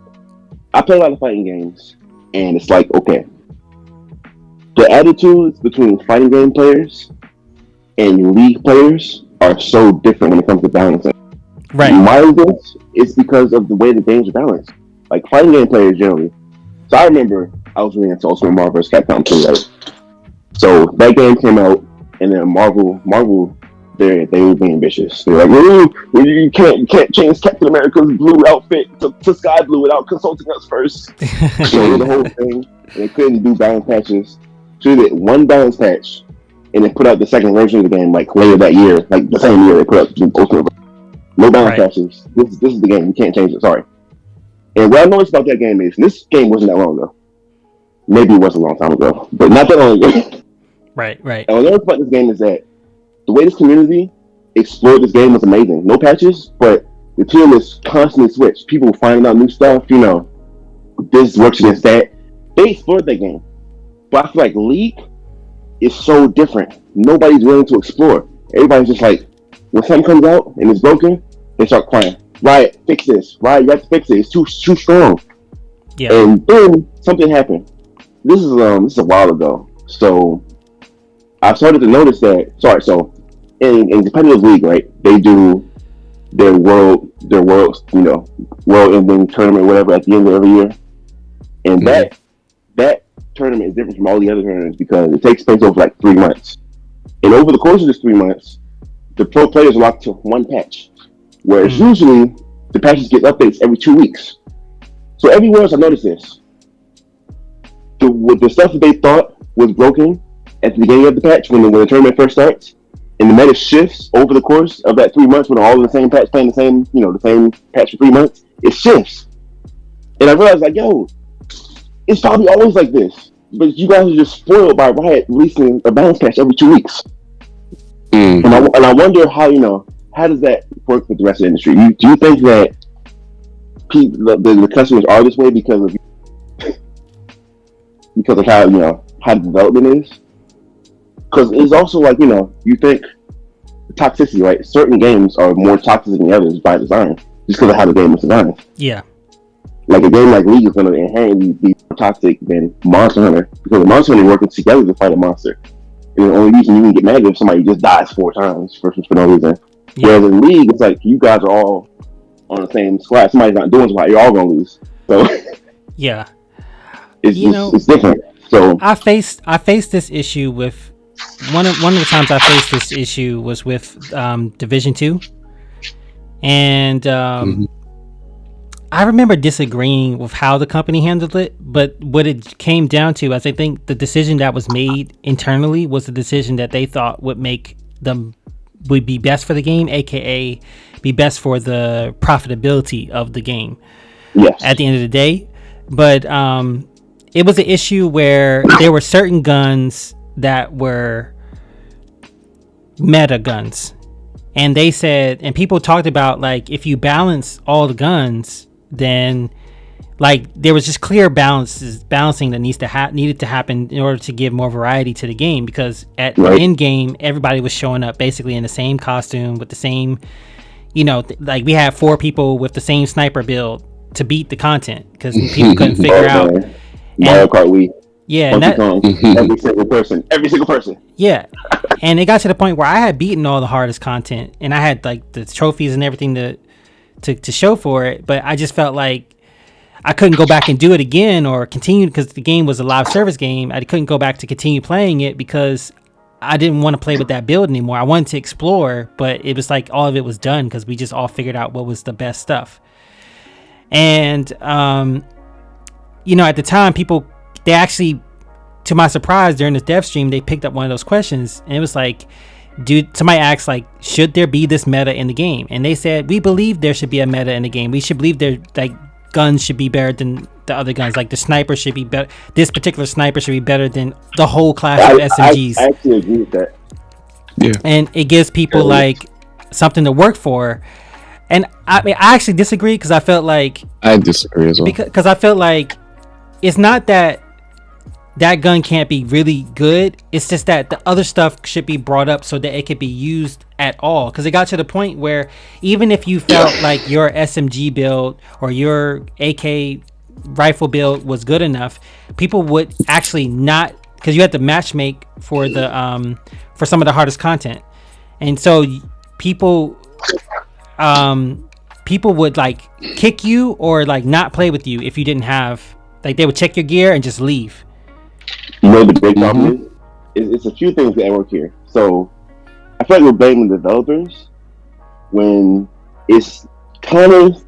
I play a lot of fighting games, and it's like, okay, the attitudes between fighting game players and league players are so different when it comes to balancing. Right. My guess is because of the way the games are balanced. Like fighting game players generally. So I remember I was really into Ultimate Marvel vs. Capcom 2, right? So that game came out, and then Marvel, they were being vicious. They were like, you can't change Captain America's blue outfit to sky blue without consulting us first. So the whole thing, and they couldn't do balance patches. So they did one balance patch, and they put out the second version of the game like later that year, like the same year they put out the Ultimate. No balance patches. This is the game. You can't change it. Sorry. And what I noticed about that game is, this game wasn't that long ago. Maybe it was a long time ago, but not that long ago. Right. And what I noticed about this game is that the way this community explored this game was amazing. No patches, but the team is constantly switched. People finding out new stuff. This works against that. They explored that game, but I feel like League is so different. Nobody's willing to explore. Everybody's just like, when something comes out and it's broken, they start crying. Riot, fix this. Riot, you have to fix it. It's too strong. Yeah. And then something happened. This is a while ago. So I started to notice that. So in competitive league, right? They do their world, world-ending tournament, whatever, at the end of every year. And that tournament is different from all the other tournaments because it takes place over like 3 months. And over the course of this 3 months, the pro players are locked to one patch, whereas usually the patches get updates every 2 weeks. So everywhere else I noticed this. The stuff that they thought was broken at the beginning of the patch, when the tournament first starts, and the meta shifts over the course of that 3 months when they're all in the same patch, playing the same patch for 3 months, it shifts. And I realized, like, yo, it's probably always like this, but you guys are just spoiled by Riot releasing a balance patch every 2 weeks. And I wonder how does that work with the rest of the industry? Do you think that the customers are this way because of how the development is? Because it's also like, you think toxicity, right? Certain games are more toxic than others by design, just because of how the game is designed. Yeah. Like a game like League is going to inherently be more toxic than Monster Hunter, because Monster Hunter working together to fight a monster. And the only reason you can get mad if somebody just dies 4 times for no reason. Yeah. Whereas in League, it's like you guys are all on the same squad. Somebody's not doing something, you're all gonna lose. So yeah, it's different. So I faced this issue with one of the times I faced this issue was with Division 2, and I remember disagreeing with how the company handled it, but what it came down to is I think the decision that was made internally was the decision that they thought would be best for the game, aka be best for the profitability of the game. Yes. At the end of the day. But it was an issue where there were certain guns that were meta guns. And they said, and people talked about, like, if you balance all the guns, then like there was just clear balancing that needed to happen in order to give more variety to the game, because at the end game everybody was showing up basically in the same costume with the same, like we had 4 people with the same sniper build to beat the content because people couldn't figure out Mario Kart Wii. Yeah, and every single person. Yeah, and it got to the point where I had beaten all the hardest content and I had like the trophies and everything to show for it, but I just felt like I couldn't go back and do it again or continue, because the game was a live service game. I couldn't go back to continue playing it because I didn't want to play with that build anymore. I wanted to explore, but it was like all of it was done because we just all figured out what was the best stuff. And at the time, they actually, to my surprise, during this dev stream, they picked up one of those questions, and it was like, somebody asked, like, should there be this meta in the game? And they said, we believe there should be a meta in the game. We should believe guns should be better than the other guns. Like the sniper should be better. This particular sniper should be better than the whole class of SMGs. I actually agree with that. Yeah. And it gives people like something to work for. And I mean, I actually disagree because I felt like I disagree as well. because I felt like it's not that that gun can't be really good. It's just that the other stuff should be brought up so that it could be used at all. Because it got to the point where even if you felt like your SMG build or your AK rifle build was good enough, people would actually not, because you had to match make for the for some of the hardest content, and so people people would like kick you or like not play with you if you didn't have, like, they would check your gear and just leave. You know the big problem is it's a few things that work here. So I feel like we're blaming the developers when it's kind of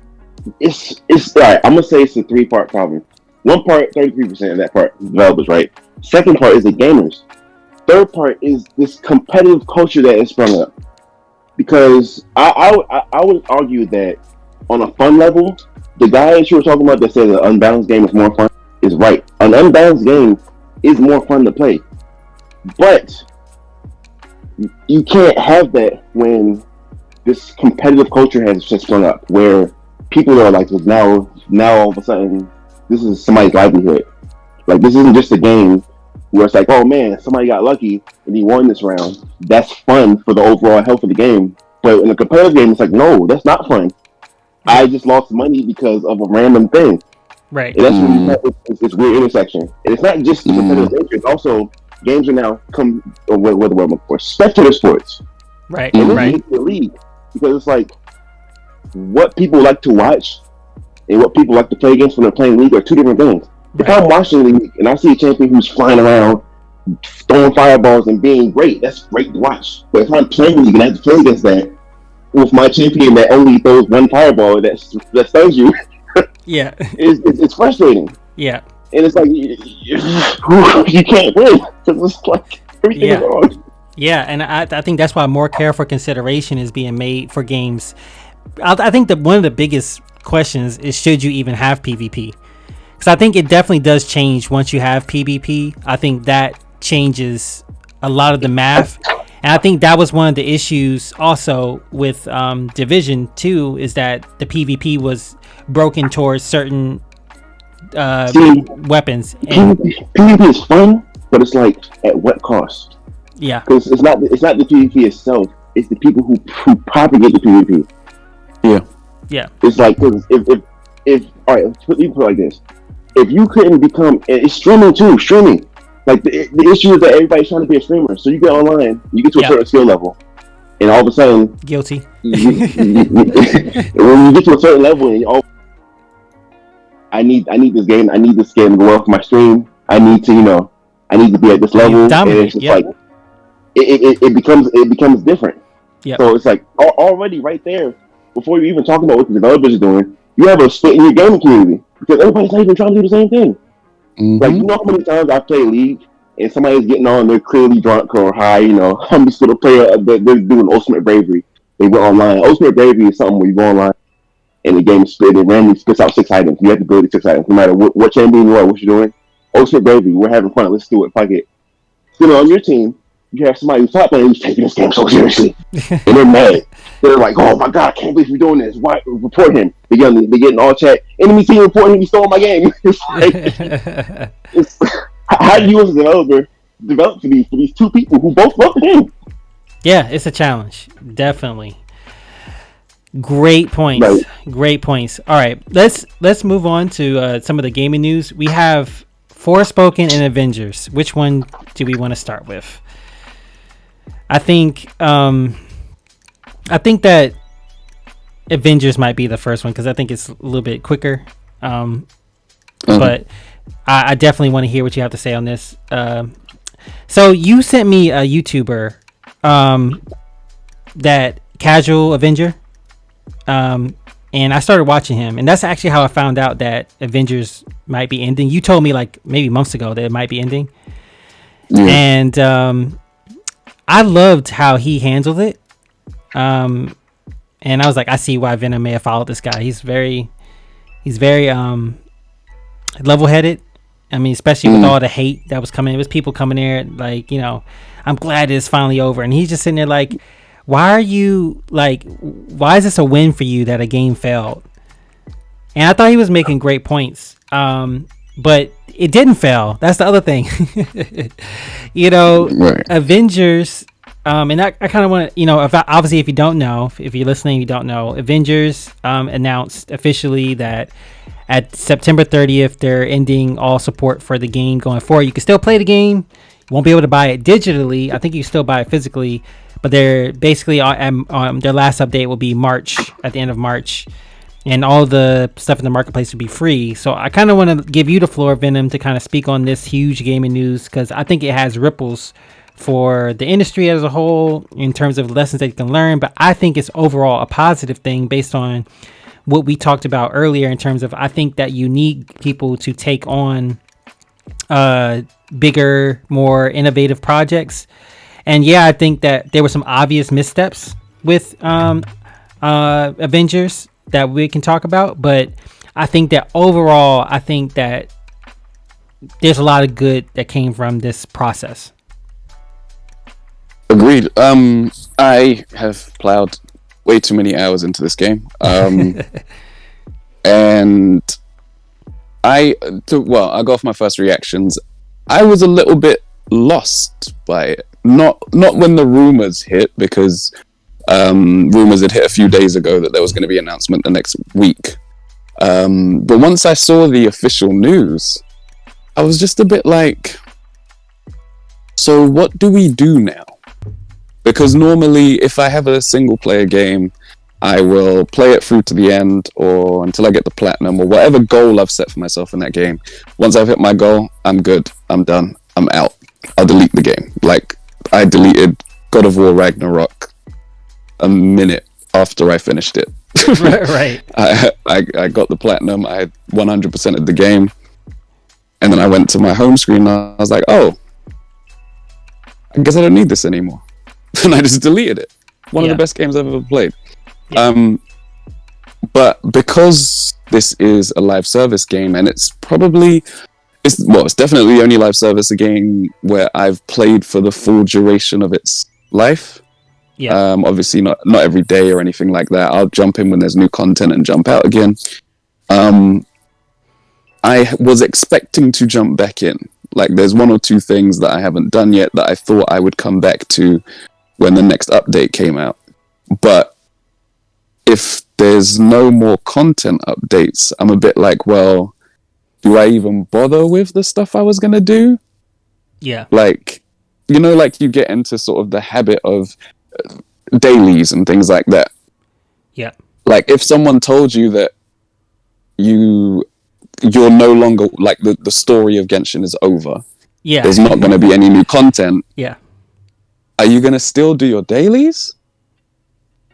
it's all right. I'm gonna say it's a 3-part problem. One part, 33% of that part, developers, right? Second part is the gamers. Third part is this competitive culture that has sprung up. Because I would argue that on a fun level, the guy that you were talking about that said an unbalanced game is more fun is right. An unbalanced game is more fun to play. But you can't have that when this competitive culture has just sprung up, where people are like, now all of a sudden, this is somebody's livelihood. Like, this isn't just a game where it's like, oh man, somebody got lucky and he won this round. That's fun for the overall health of the game. But in a competitive game, it's like, no, that's not fun. I just lost money because of a random thing. Right. And that's when you have this weird intersection. And it's not just the competitive nature, it's also games are now what the word for spectator sports. Right. And Right. this is the league, because it's like what people like to watch and what people like to play against when they're playing league are two different things. If I'm watching the league and I see a champion who's flying around, throwing fireballs and being great, that's great to watch. But if I'm playing league and I have to play against that with my champion that only throws one fireball that stuns you, yeah, it's frustrating. Yeah. And it's like you can't win because it's like everything is wrong. Yeah, and I think that's why more careful consideration is being made for games. I think that one of the biggest questions is, should you even have PvP? Because I think it definitely does change once you have PvP. I think that changes a lot of the math. And I think that was one of the issues also with Division 2, is that the PvP was broken towards certain weapons. And PvP is fun, but it's like, at what cost? Yeah. Because it's not the PvP itself, it's the people who propagate the PvP. Yeah. It's like, because if all right, let me put it like this. If you couldn't become, it's streaming too, like the issue is that everybody's trying to be a streamer. So you get online, you get to a certain skill level, and all of a sudden, guilty. When you get to a certain level, and I need this game. I need this game to go well for my stream. I need to be at this level. And it's just like it becomes different. Yeah. So it's like already right there, before you even talk about what the developers are doing, you have a split in your gaming community because everybody's not even trying to do the same thing. Like, you know how many times I play League and somebody's getting on, they're clearly drunk or high, I'm just gonna play they're doing Ultimate Bravery. They went online. Ultimate Bravery is something where you go online and the game split, it randomly spits out 6 items. You have to build the 6 items, no matter what champion you are, what you're doing. Ultimate Bravery, we're having fun, let's do it, fuck it. Still on your team, you have somebody who's top playing who's taking this game so seriously. And they're mad. They're like, oh my god, I can't believe you're doing this. Why report him? They get in all chat. Enemy team reporting him, he stole my game. It's like, how do you as a developer develop for these two people who both love the game? Yeah, it's a challenge. Definitely. Great points. Right. Great points. All right, let's move on to some of the gaming news. We have Forspoken and Avengers. Which one do we want to start with? I think that Avengers might be the first one because I think it's a little bit quicker. But I definitely want to hear what you have to say on this. So you sent me a YouTuber, that Casual Avenger, and I started watching him, and that's actually how I found out that Avengers might be ending. You told me like maybe months ago that it might be ending, and I loved how he handled it. And I was like, I see why Venom may have followed this guy. He's very level-headed. I mean, especially with all the hate that was coming. It was people coming there like, I'm glad it's finally over. And he's just sitting there like, why are you like, why is this a win for you that a game failed? And I thought he was making great points. But it didn't fail. That's the other thing. Right. Avengers, and I kind of want to, obviously if you don't know, if you're listening, you don't know, Avengers announced officially that at September 30th, they're ending all support for the game going forward. You can still play the game. You won't be able to buy it digitally. I think you can still buy it physically, but they're basically their last update will be March, at the end of March. And all the stuff in the marketplace will be free. So I kind of want to give you the floor, Venom, to kind of speak on this huge gaming news, because I think it has ripples for the industry as a whole in terms of lessons that you can learn. But I think it's overall a positive thing based on what we talked about earlier in terms of, I think that you need people to take on bigger, more innovative projects. And yeah, I think that there were some obvious missteps with Avengers that we can talk about, but I think that overall, I think that there's a lot of good that came from this process. Agreed. I have plowed way too many hours into this game. And I'll go off my first reactions. I was a little bit lost by it. Not when the rumors hit, because rumors had hit a few days ago that there was going to be an announcement the next week. But once I saw the official news, I was just a bit like, so what do we do now? Because normally if I have a single player game, I will play it through to the end or until I get the platinum or whatever goal I've set for myself in that game. Once I've hit my goal, I'm good. I'm done. I'm out. I'll delete the game. Like, I deleted God of War Ragnarok a minute after I finished it. Right. I got the platinum. I had 100% of the game. And then I went to my home screen and I was like, oh, I guess I don't need this anymore. And I just deleted it. One of the best games I've ever played. Yeah. But because this is a live service game, and it's definitely the only live service game where I've played for the full duration of its life. Yeah. Obviously not every day or anything like that. I'll jump in when there's new content and jump out again. I was expecting to jump back in. Like, there's one or two things that I haven't done yet that I thought I would come back to when the next update came out. But if there's no more content updates, I'm a bit like, well, do I even bother with the stuff I was going to do? Yeah. Like, like you get into sort of the habit of dailies and things like that. Yeah. Like, if someone told you that you're no longer, like, the story of Genshin is over. Yeah. There's not going to be any new content. Yeah. Are you going to still do your dailies?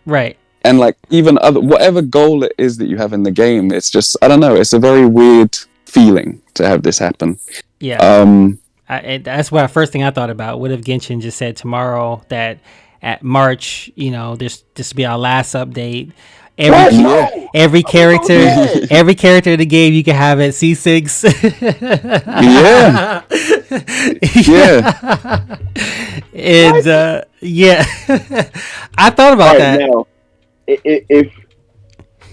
Right. And, like, even whatever goal it is that you have in the game, it's just, I don't know, it's a very weird feeling to have this happen. Yeah. That's what first thing I thought about. What if Genshin just said tomorrow that at March, this will be our last update. Every character in the game you can have at C6. Yeah. And I thought about that. Now, if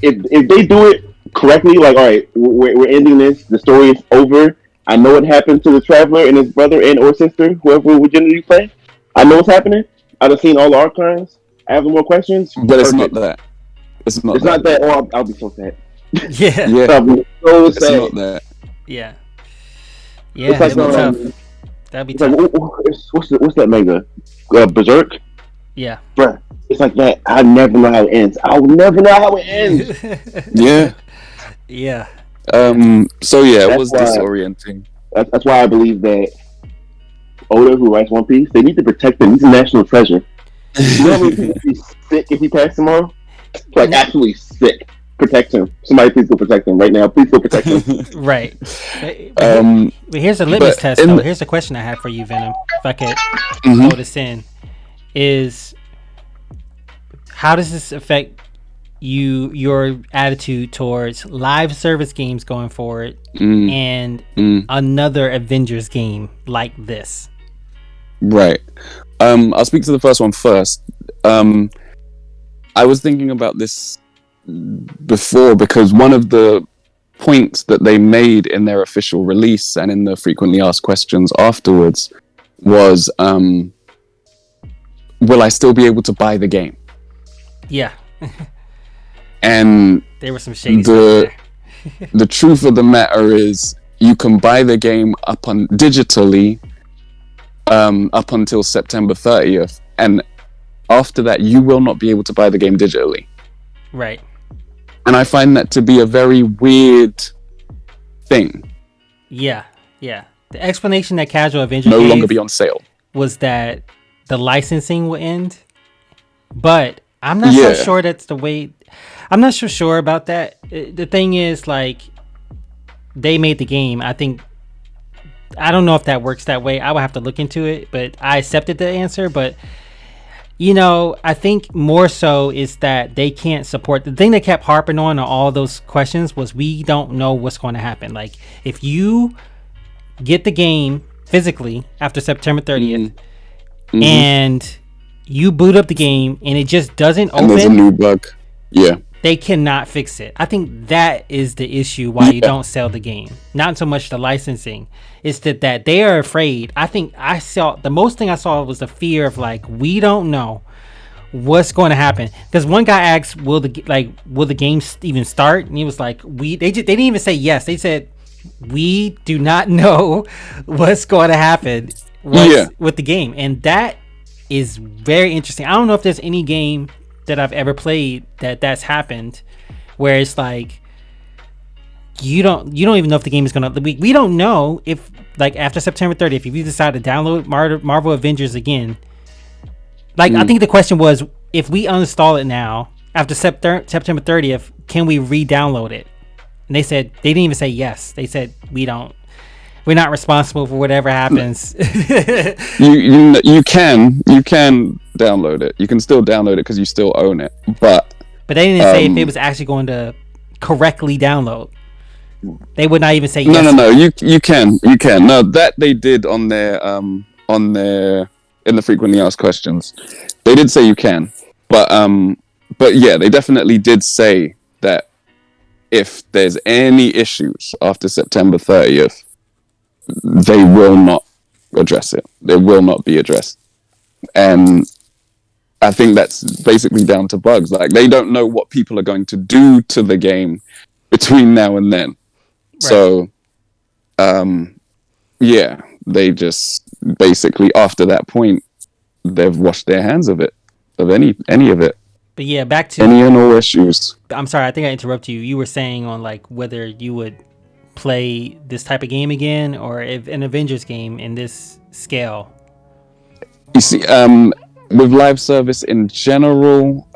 they do it correctly, like, all right, we're ending this. The story is over. I know what happened to the traveler and his brother and or sister, whoever would generally play. I know what's happening. I've seen all the archives. I have no more questions. But it's not that. It's not that. Oh, I'll be so sad. Yeah. I'll be so sad. It's not that. Yeah. Yeah. It's like, tough. That'd be tough. Like, what's that manga? Berserk? Yeah. Bruh. It's like that. I never know how it ends. I'll never know how it ends. Yeah. Yeah. So yeah, it was disorienting. That's why I believe that Oda, who writes One Piece, they need to protect him. He's a national treasure. You know how many people be sick if he passed tomorrow? Like, absolutely sick. Protect him. Somebody please go protect him right now. Please go protect him. Right. But here's a litmus test, though. Here's a question I have for you, Venom. If I could throw this in. Is how does this affect your attitude towards live service games going forward and another Avengers game like this? Right. I'll speak to the first one first. I was thinking about this before because one of the points that they made in their official release and in the frequently asked questions afterwards was, will I still be able to buy the game? Yeah. And there were some shady stuff there. The truth of the matter is you can buy the game digitally up until September 30th, and after that you will not be able to buy the game digitally. Right. And I find that to be a very weird thing. Yeah. The explanation that Casual Avengers no longer be on sale was that the licensing will end, but I'm not so sure that's the way. I'm not so sure about that. The thing is, like, they made the game. I don't know if that works that way. I would have to look into it, but I accepted the answer. But, you know, I think more so is that they can't support. The thing they kept harping on all those questions was we don't know what's going to happen. Like, if you get the game physically after September 30th and you boot up the game and it just doesn't open. And there's a new bug. Yeah. They cannot fix it. I think that is the issue why you don't sell the game. Not so much the licensing. It's that they are afraid. I think the most thing I saw was the fear of, like, we don't know what's going to happen. Because one guy asked, will the game even start? And he was like, they didn't even say yes. They said, we do not know what's going to happen with the game. And that is very interesting. I don't know if there's any game that I've ever played that's happened where it's like you don't even know if the game is gonna. We don't know if, like, after September 30th, if you decide to download Marvel Avengers again. Like, I think the question was, if we uninstall it now after September 30th, can we re-download it? And they didn't even say yes. They said we're not responsible for whatever happens. you can download it. You can still download it because you still own it. But they didn't say if it was actually going to correctly download. They would not even say yes. No. You can. No, that they did on their in the frequently asked questions. They did say you can. But yeah, they definitely did say that if there's any issues after September 30th, they will not address it. They will not be addressed. And I think that's basically down to bugs. Like, they don't know what people are going to do to the game between now and then. Right. So, they just basically, after that point, they've washed their hands of it, of any of it. But yeah, back to any and all issues. I'm sorry, I think I interrupted you. You were saying on, like, whether you would play this type of game again, or if an Avengers game in this scale. You see, with live service in general,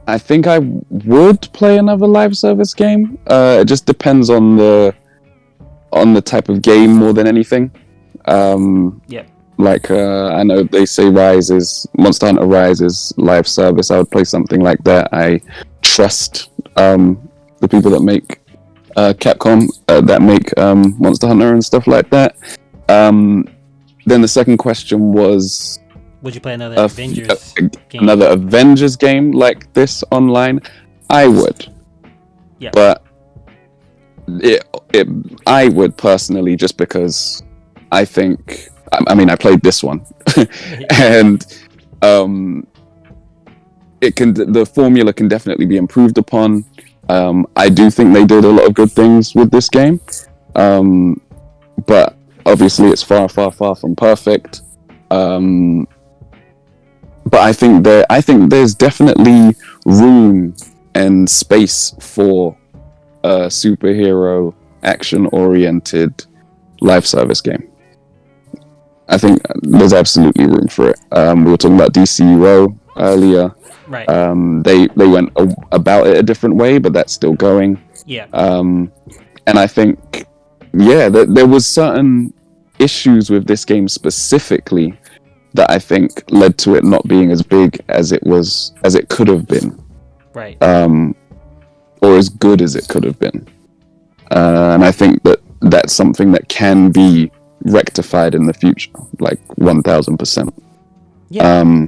I think I would play another live service game. It just depends on the type of game more than anything. Like, I know they say Monster Hunter Rise is live service. I would play something like that. I trust the people that make Capcom, that make Monster Hunter and stuff like that. Then the second question was, would you play another Avengers game? Another Avengers game like this online? I would. Yeah. But I would personally, just because I think, I mean, I played this one, and the formula can definitely be improved upon. I do think they did a lot of good things with this game, but obviously it's far from perfect. But I think there's definitely room and space for a superhero action-oriented live service game. I think there's absolutely room for it. We were talking about DCUO earlier. Right. They went about it a different way, but that's still going. Yeah. And I think, there was certain issues with this game specifically that I think led to it not being as big as it could have been. Right. Or as good as it could have been. And I think that's something that can be rectified in the future, like 1000%. Yeah.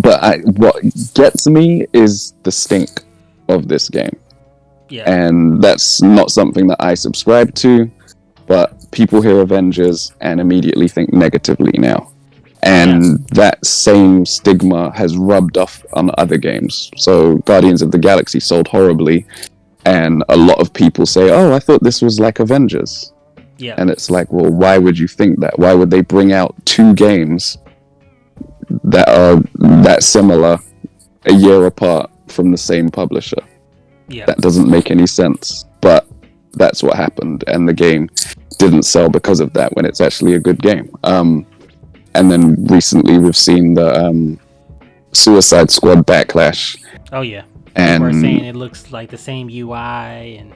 But what gets me is the stink of this game. Yeah. And that's not something that I subscribe to, but people hear Avengers and immediately think negatively now. And that same stigma has rubbed off on other games. So Guardians of the Galaxy sold horribly, and a lot of people say, oh, I thought this was like Avengers. Yeah. And it's like, well, why would you think that? Why would they bring out two games that are that similar a year apart from the same publisher? Yeah. That doesn't make any sense. But that's what happened, and the game didn't sell because of that when it's actually a good game. And then recently we've seen the Suicide Squad backlash. Oh yeah. And people are saying it looks like the same UI and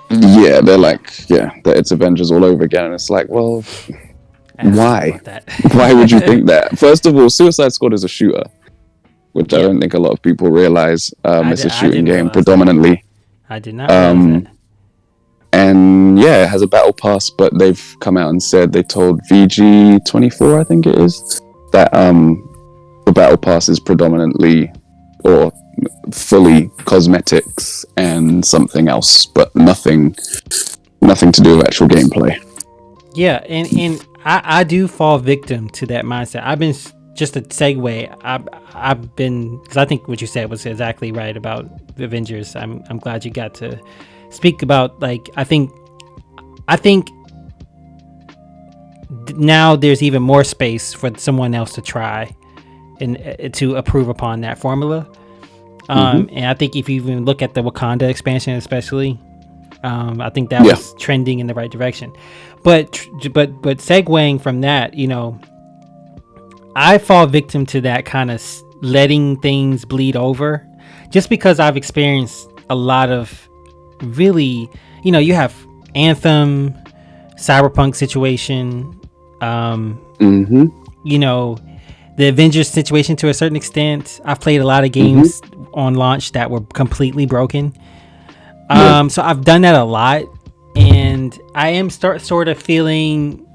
yeah, they're like, that it's Avengers all over again. And it's like, well, why? Why would you think that? First of all, Suicide Squad is a shooter, which I don't think a lot of people realize. It's a shooting game predominantly. I did not realize that. And yeah, it has a battle pass, but they've come out and said, they told VG24, I think it is, that the battle pass is predominantly or fully cosmetics and something else, but nothing to do with actual gameplay. Yeah, and I do fall victim to that mindset. I've been, just a segue, I've been, because I think what you said was exactly right about the Avengers. I'm glad you got to speak about, like, I think now there's even more space for someone else to try and to approve upon that formula. And I think if you even look at the Wakanda expansion, especially, I think that was trending in the right direction. But segueing from that, you know, I fall victim to that kind of letting things bleed over, just because I've experienced a lot of really, you know, you have Anthem, Cyberpunk situation, you know, the Avengers situation to a certain extent. I've played a lot of games on launch that were completely broken. So I've done that a lot, and I am sort of feeling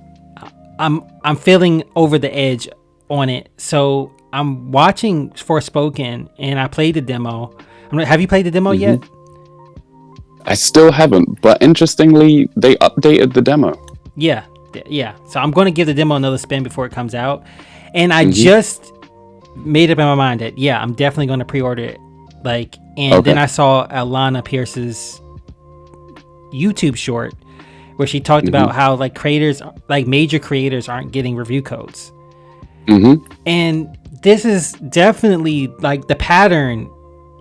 I'm feeling over the edge on it. So I'm watching Forspoken, and I played the demo. Have you played the demo yet? I still haven't, but interestingly, they updated the demo. Yeah. So I'm going to give the demo another spin before it comes out. And I just made up in my mind that, I'm definitely going to pre-order it. Like, and then I saw Alana Pierce's YouTube short where she talked about how, like, creators, like major creators, aren't getting review codes. And this is definitely, like, the pattern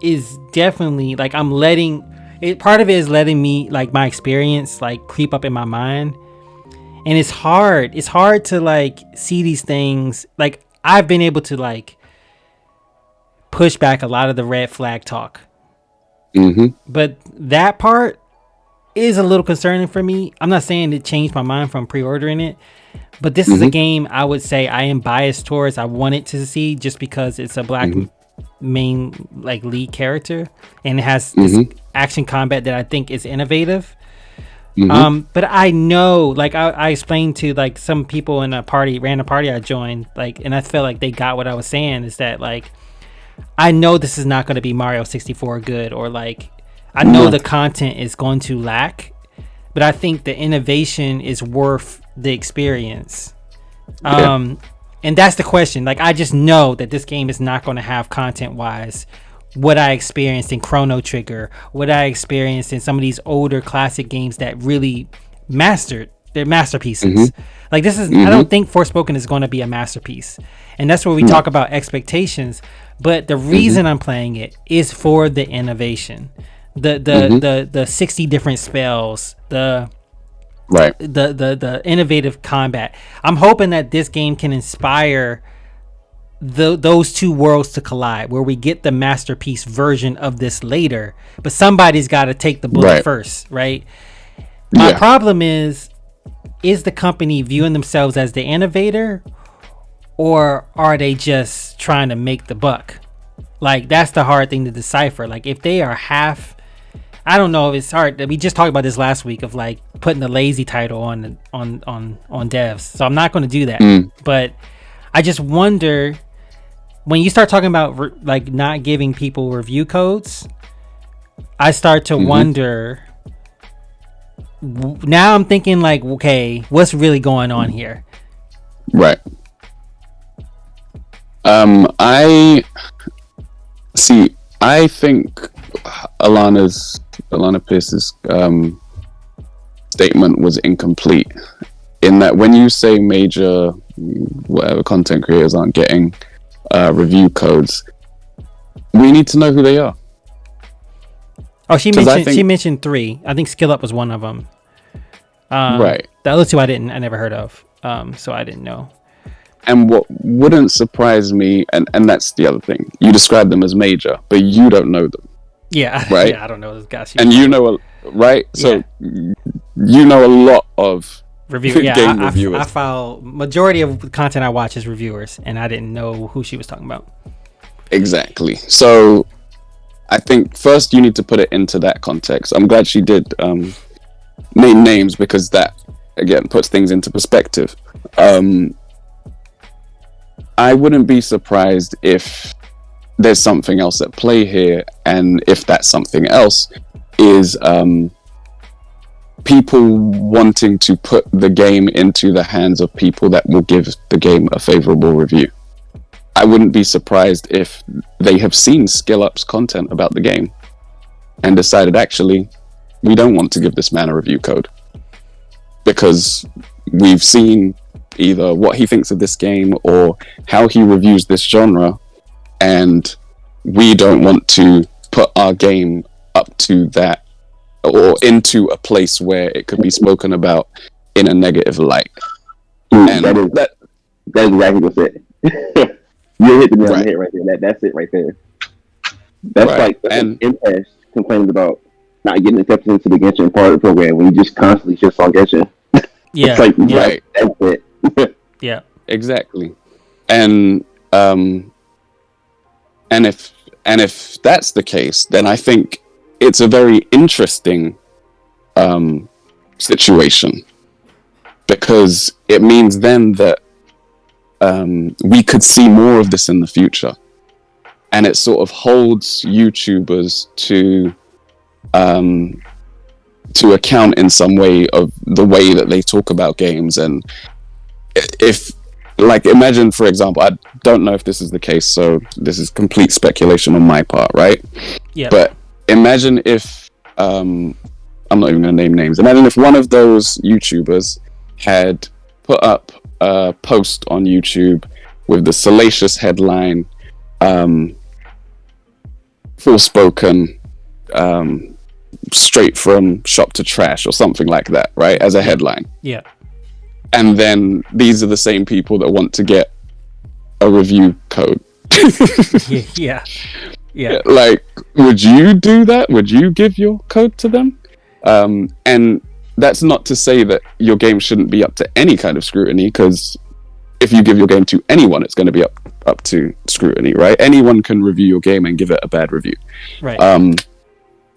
is definitely, like, I'm letting it, part of it is letting me, like, my experience, like, creep up in my mind. And it's hard to, like, see these things. Like, I've been able to, like, push back a lot of the red flag talk. But that part is a little concerning for me. I'm not saying it changed my mind from pre-ordering it, but this is a game I would say I am biased towards. I want it to see, just because it's a black main, like, lead character, and it has this action combat that I think is innovative. But I know, like, I explained to, like, some people in a random party I joined, like, and I felt like they got what I was saying, is that, like, I know this is not going to be Mario 64 good, or, like, I know the content is going to lack, but I think the innovation is worth the experience. And that's the question. Like, I just know that this game is not going to have, content wise, what I experienced in Chrono Trigger, what I experienced in some of these older classic games that really mastered, they're masterpieces. Like, this is, I don't think Forspoken is going to be a masterpiece. And that's where we talk about expectations. But the reason I'm playing it is for the innovation. The 60 different spells, the innovative combat. I'm hoping that this game can inspire those two worlds to collide, where we get the masterpiece version of this later, but somebody's got to take the bullet first, right? My problem is the company viewing themselves as the innovator, or are they just trying to make the buck? Like, that's the hard thing to decipher. Like, if they are half, I don't know if it's hard. We just talked about this last week of like putting the lazy title on devs. So I'm not going to do that. But I just wonder when you start talking about like not giving people review codes, I start to wonder. Now I'm thinking like, okay, what's really going on here? Right. I think Alana Pierce's statement was incomplete in that when you say major whatever content creators aren't getting review codes, we need to know who they are. Oh, she mentioned 3. I think Skill Up was one of them. Right. The other 2 I never heard of. So I didn't know. And what wouldn't surprise me, and that's the other thing, you describe them as major, but you don't know them. Yeah, right. Yeah, I don't know those guys. And you know, right? So you know a lot of game reviewers. I follow majority of the content I watch is reviewers, and I didn't know who she was talking about. Exactly. So I think first you need to put it into that context. I'm glad she did name names because that again puts things into perspective. I wouldn't be surprised if there's something else at play here, and if that something else is people wanting to put the game into the hands of people that will give the game a favorable review. I wouldn't be surprised if they have seen Skill Up's content about the game and decided, actually, we don't want to give this man a review code because we've seen either what he thinks of this game or how he reviews this genre, and we don't want to put our game up to that or into a place where it could be spoken about in a negative light. And that's exactly what's it. You hit the nail on the head right there. That's it right there. That's like Impact complaining about not getting accepted into the Genshin Partner Program when you just constantly shits on Genshin. Yeah, it's like, right. That's it. Yeah, exactly. And if that's the case, then I think it's a very interesting situation, because it means then that we could see more of this in the future, and it sort of holds YouTubers to account in some way of the way that they talk about games. And if, like, imagine, for example, I don't know if this is the case, so this is complete speculation on my part, right? Yeah. But imagine if I'm not even going to name names. Imagine if one of those YouTubers had put up a post on YouTube with the salacious headline, Forspoken, straight from shop to trash, or something like that, right? As a headline. Yeah. And then these are the same people that want to get a review code. Yeah. Like, would you do that? Would you give your code to them? And that's not to say that your game shouldn't be up to any kind of scrutiny, because if you give your game to anyone, it's going to be up to scrutiny, right? Anyone can review your game and give it a bad review. Right.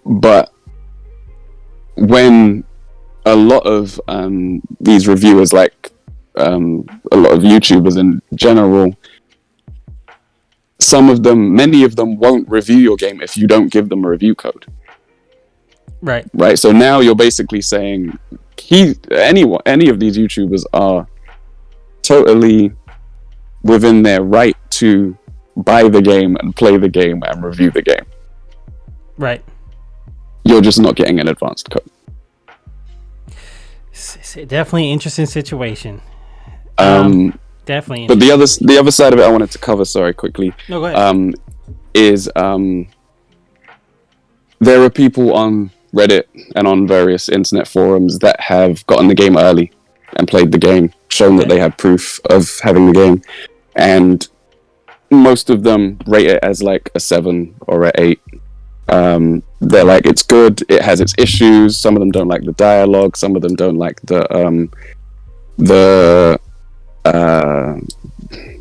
But when a lot of these reviewers, like a lot of YouTubers in general, many of them won't review your game if you don't give them a review code. Right. So now you're basically saying any of these YouTubers are totally within their right to buy the game and play the game and review the game. Right. You're just not getting an advanced code. It's definitely an interesting situation. Definitely. But the other side of it I wanted to cover, sorry, quickly. No, go ahead. Is there are people on Reddit and on various internet forums that have gotten the game early and played the game, shown that they have proof of having the game, and most of them rate it as like a 7 or a 8. They're like, it's good, it has its issues. Some of them don't like the dialogue, some of them don't like the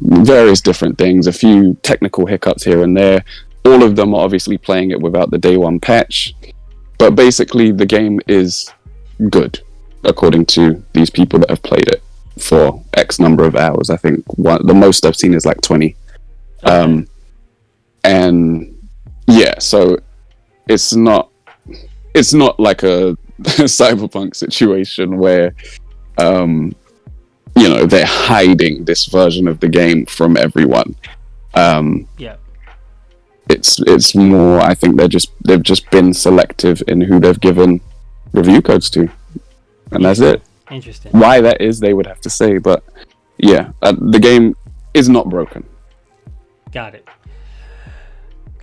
various different things, a few technical hiccups here and there. All of them are obviously playing it without the day one patch, but basically the game is good according to these people that have played it for X number of hours. I think the most I've seen is like 20. And yeah, so it's not like a cyberpunk situation where they're hiding this version of the game from everyone. It's more, I think they've just been selective in who they've given review codes to, and that's it. Interesting. Why that is, they would have to say, but yeah, the game is not broken. Got it.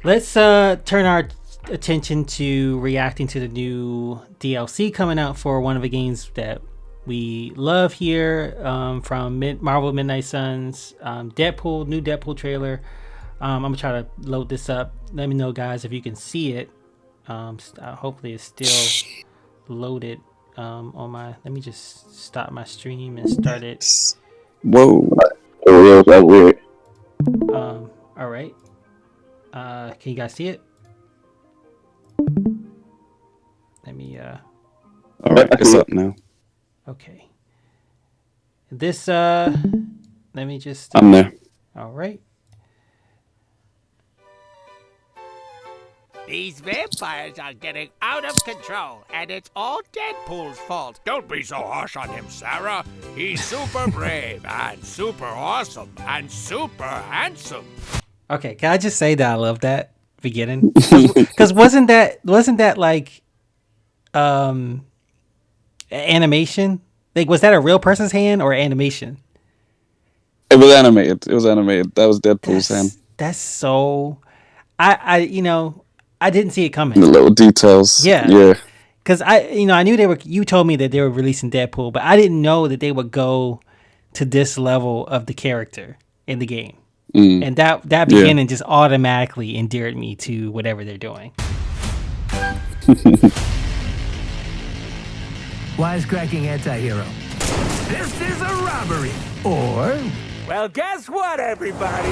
Let's turn our attention to reacting to the new DLC coming out for one of the games that we love here, from Marvel Midnight Suns, Deadpool, new Deadpool trailer. I'm gonna try to load this up. Let me know, guys, if you can see it. Hopefully it's still loaded on my. Let me just stop my stream and start it. Whoa. That's weird. All right. Can you guys see it? Let me. All right, it's up now. Okay. This. Let me just. I'm there. All right. These vampires are getting out of control, and it's all Deadpool's fault. Don't be so harsh on him, Sarah. He's super brave and super awesome and super handsome. Okay, can I just say that I love that beginning? Because wasn't that like animation? Like, was that a real person's hand or animation? It was animated. That was Deadpool's hand. That's so. I didn't see it coming. The little details. Yeah. Because I knew they were. You told me that they were releasing Deadpool, but I didn't know that they would go to this level of the character in the game. And that beginning just automatically endeared me to whatever they're doing. Wisecracking anti-hero. This is a robbery. Or... Well, guess what, everybody?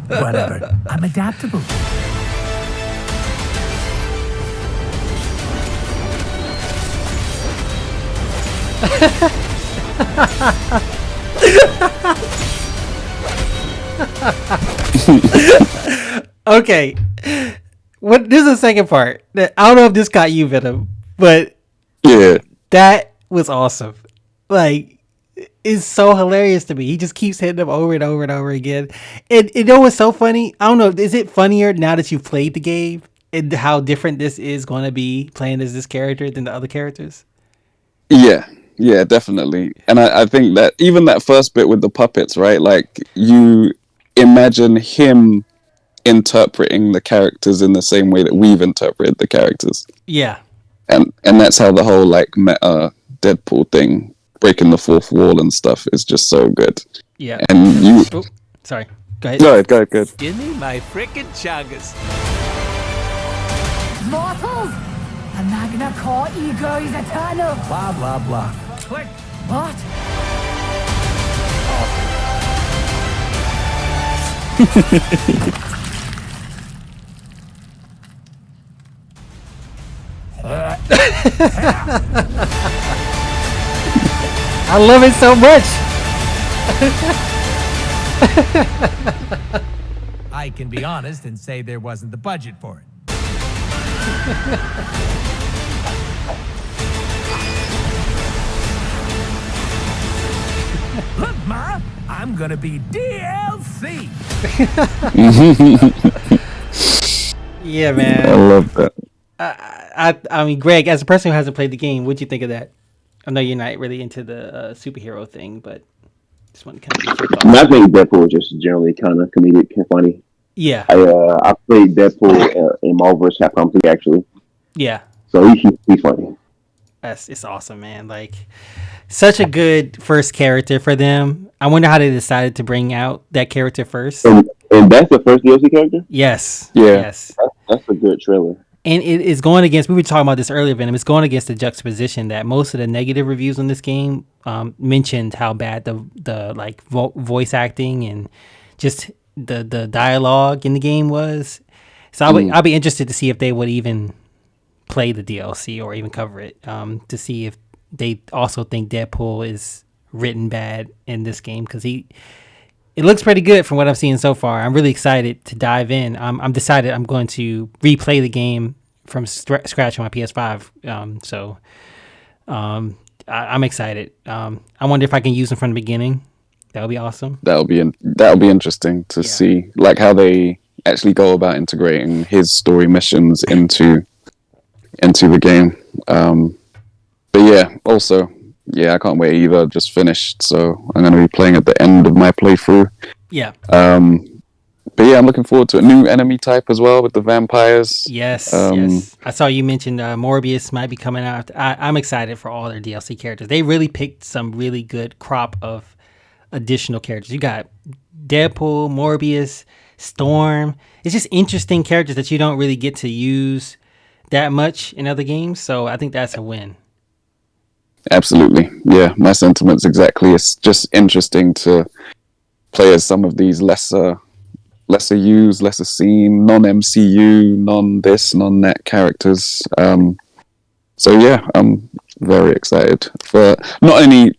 whatever. I'm adaptable. Okay. This is the second part. I don't know if this got you, Venom, but yeah, that was awesome. Like, it's so hilarious to me. He just keeps hitting them over and over and over again. And you know what's so funny? I don't know. Is it funnier now that you've played the game and how different this is going to be playing as this character than the other characters? Yeah, definitely. And I think that even that first bit with the puppets, right? Like, you imagine him interpreting the characters in the same way that we've interpreted the characters. Yeah. And that's how the whole, like, meta Deadpool thing, breaking the fourth wall and stuff, is just so good. Yeah. And you... Oh, sorry. Go ahead. Go ahead. Give me my frickin' chungus. Mortals! A Magna Core ego is eternal! Blah, blah, blah. Click. What? I love it so much! I can be honest and say there wasn't the budget for it. Look, Ma, I'm gonna be DLC. Yeah, man. I love that. I mean, Greg, as a person who hasn't played the game, what'd you think of that? I know you're not really into the superhero thing, but just want to kind of get your thoughts. I think Deadpool is just generally kind of comedic and funny. Yeah. I played Deadpool in Marvel vs. Capcom 3, actually. Yeah. So he's funny. It's awesome, man. Like, such a good first character for them. I wonder how they decided to bring out that character first. And that's the first DLC character? Yes. Yeah. Yes. That's a good trailer. And it is going against, we were talking about this earlier, Venom, it's going against the juxtaposition that most of the negative reviews on this game mentioned how bad the like voice acting and just the dialogue in the game was. So I'll be interested to see if they would even play the DLC or even cover it, to see if they also think Deadpool is written bad in this game, because it looks pretty good from what I've seen so far. I'm really excited to dive in. I'm decided I'm going to replay the game from scratch on my PS5. I'm excited. I wonder if I can use them from the beginning. That would be awesome. That'll be interesting to see, like, how they actually go about integrating his story missions into the game. But yeah, also, I can't wait either. Just finished, so I'm going to be playing at the end of my playthrough. Yeah. But yeah, I'm looking forward to a new enemy type as well with the vampires. Yes, yes. I saw you mentioned Morbius might be coming out. I'm excited for all their DLC characters. They really picked some really good crop of additional characters. You got Deadpool, Morbius, Storm. It's just interesting characters that you don't really get to use that much in other games. So I think that's a win. Absolutely. Yeah, my sentiments exactly. It's just interesting to play as some of these lesser used, lesser seen, non-MCU, non-this, non-that characters. So yeah, I'm very excited for not only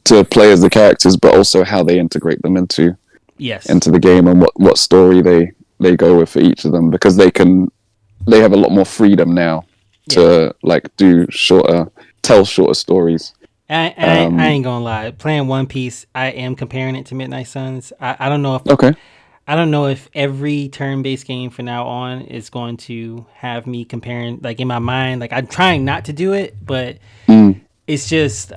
to play as the characters, but also how they integrate them into the game, and what story they go with for each of them, because they have a lot more freedom now to like tell shorter stories. I ain't gonna lie. Playing One Piece, I am comparing it to Midnight Suns. I don't know if I don't know if every turn-based game from now on is going to have me comparing, like, in my mind. Like, I'm trying not to do it, but it's just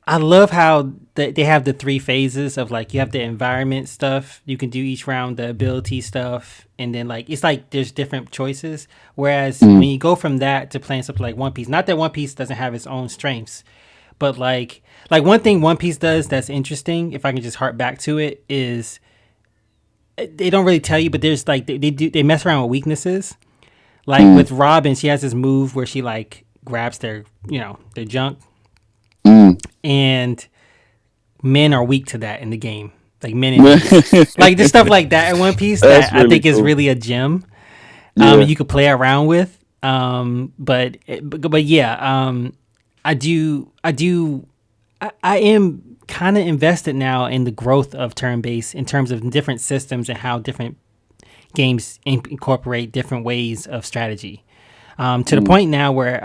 I love how they have the 3 phases of, like, you have the environment stuff you can do each round, the ability stuff, and then, like, it's like there's different choices. Whereas when you go from that to playing something like One Piece, not that One Piece doesn't have its own strengths, but like one thing One Piece does that's interesting, if I can just harp back to it, is they don't really tell you, but there's like they mess around with weaknesses. Like with Robin, she has this move where she like grabs their junk. And men are weak to that in the game. Like men and like just stuff like that in One Piece that really I think is really a gem. You could play around with. But yeah, I am kind of invested now in the growth of turn-based in terms of different systems and how different games incorporate different ways of strategy. To the point now where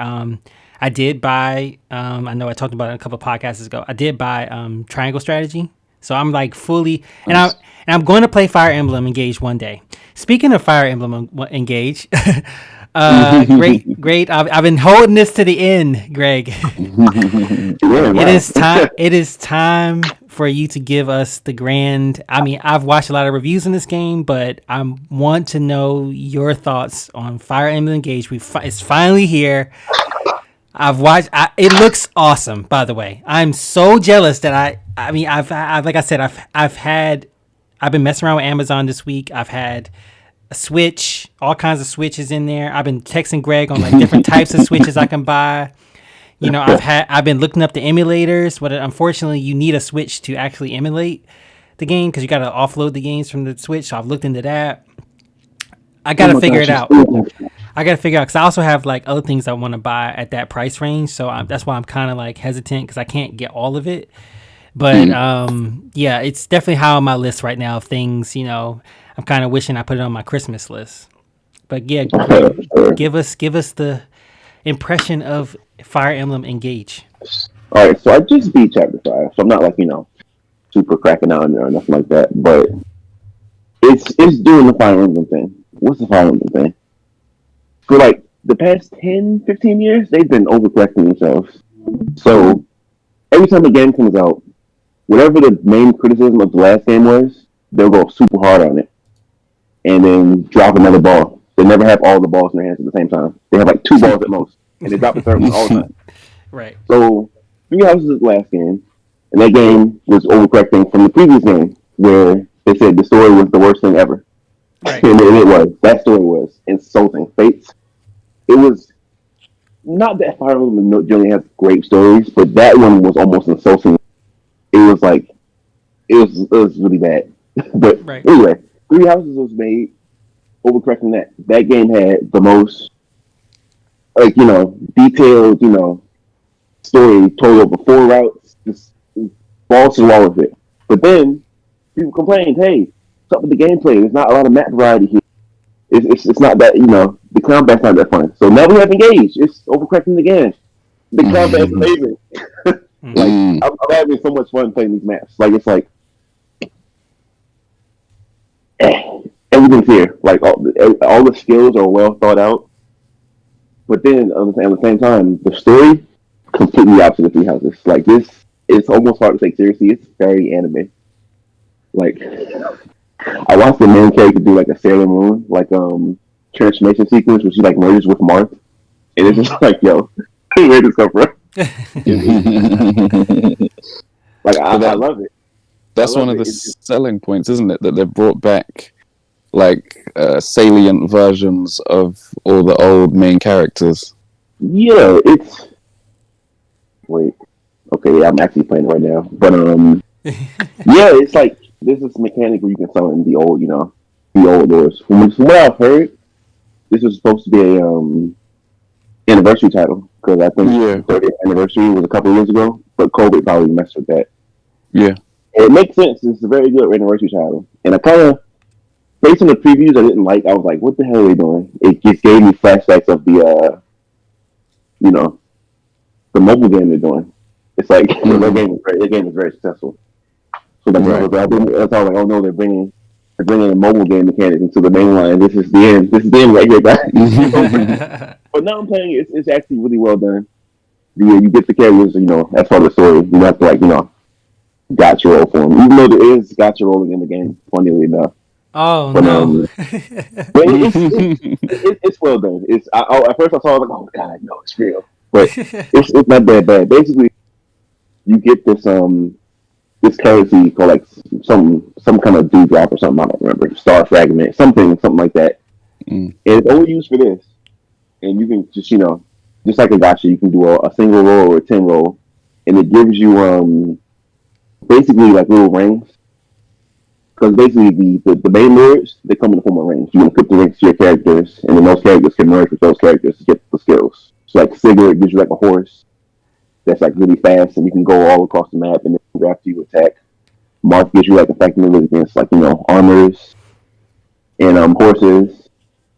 I did buy, I know I talked about it a couple of podcasts ago, I did buy Triangle Strategy. So I'm like fully, and I'm going to play Fire Emblem Engage one day. Speaking of Fire Emblem Engage, great. I've been holding this to the end, Greg. It is time for you to give us the grand. I mean, I've watched a lot of reviews in this game, but I want to know your thoughts on Fire Emblem Engage. It's finally here. I've watched. It looks awesome. By the way, I'm so jealous that I've like I said, I've been messing around with Amazon this week. I've had a Switch, all kinds of Switches in there. I've been texting Greg on like different types of Switches I can buy. I've been looking up the emulators, but unfortunately, you need a Switch to actually emulate the game because you got to offload the games from the Switch. So I've looked into that. I got to figure it out. Because I also have like other things I want to buy at that price range. So that's why I'm kind of like hesitant because I can't get all of it. But yeah, it's definitely high on my list right now of things. I'm kind of wishing I put it on my Christmas list. But yeah, give us the impression of Fire Emblem Engage. All right, so I just beat Chapter 5, so I'm not like super cracking out or nothing like that. But it's doing the Fire Emblem thing. What's the Fire Emblem thing? For like the past 10, 15 years, they've been overcorrecting themselves. So every time a game comes out, whatever the main criticism of the last game was, they'll go super hard on it and then drop another ball. They never have all the balls in their hands at the same time. They have like 2 balls at most, and they drop the third one all the time. Right. So Three Houses is the last game, and that game was overcorrecting from the previous game where they said the story was the worst thing ever. Right. And it was. That story was insulting. Fates. It was not that Fire Emblem generally has great stories, but that one was almost insulting. It was like it was really bad. But anyway, Three Houses was made overcorrecting that. That game had the most, like, detailed, story told over 4 routes, just balls to the wall with it. But then people complained, hey, what's up with the gameplay? There's not a lot of map variety here. It's not that, the combat's not that fun. So now we have Engage. It's overcorrecting again. The combat's amazing. Like, I'm having so much fun playing these maps. Like, it's like, everything's here. Like, all the skills are well thought out. But then, at the same time, the story, completely opposite of Three Houses. Like, this, it's almost hard to take seriously. It's very anime. Like, I watched the main character do, like, a Sailor Moon, like, transformation sequence where she, like, merges with Marth. And it's just like, yo, where did this come from? Like, I love it. That's one of the selling points, isn't it? That they've brought back like salient versions of all the old main characters. Yeah, it's. Wait. Okay, yeah, I'm actually playing right now. But yeah, it's like this is mechanic where you can summon the old, the old lords. From what I've heard, this was supposed to be a anniversary title because I think the 30th anniversary was a couple of years ago, but COVID probably messed with that. Yeah. It makes sense. It's a very good anniversary title. And I kind of, based on the previews I didn't like, I was like, what the hell are they doing? It just gave me flashbacks of the, the mobile game they're doing. It's like, their game is very successful. So that's why I was like, oh no, they're bringing a mobile game mechanic into the main line. This is the end. This is the end right here, guys. But now I'm playing it. It's actually really well done. You get the characters, as part of the story. You have to, like, gotcha roll for them. Even though there is gotcha rolling in the game, funnily enough. Oh, but, no. But it's well done. At first I saw it, like, oh god, no, it's real. But it's not that bad. Basically, you get this currency called like some kind of dewdrop or something. I don't remember. Star fragment, something like that. And it's only used for this. And you can just just like a gotcha, you can do a single roll or a 10 roll, and it gives you basically like little rings. Because basically the main lords, they come in the form of rings. You can put the rings to your characters, and then those characters can merge with those characters to get the skills. So like Sigurd gives you like a horse that's like really fast, and you can go all across the map and then after you attack. Marth gives you like effectiveness against like armors and horses.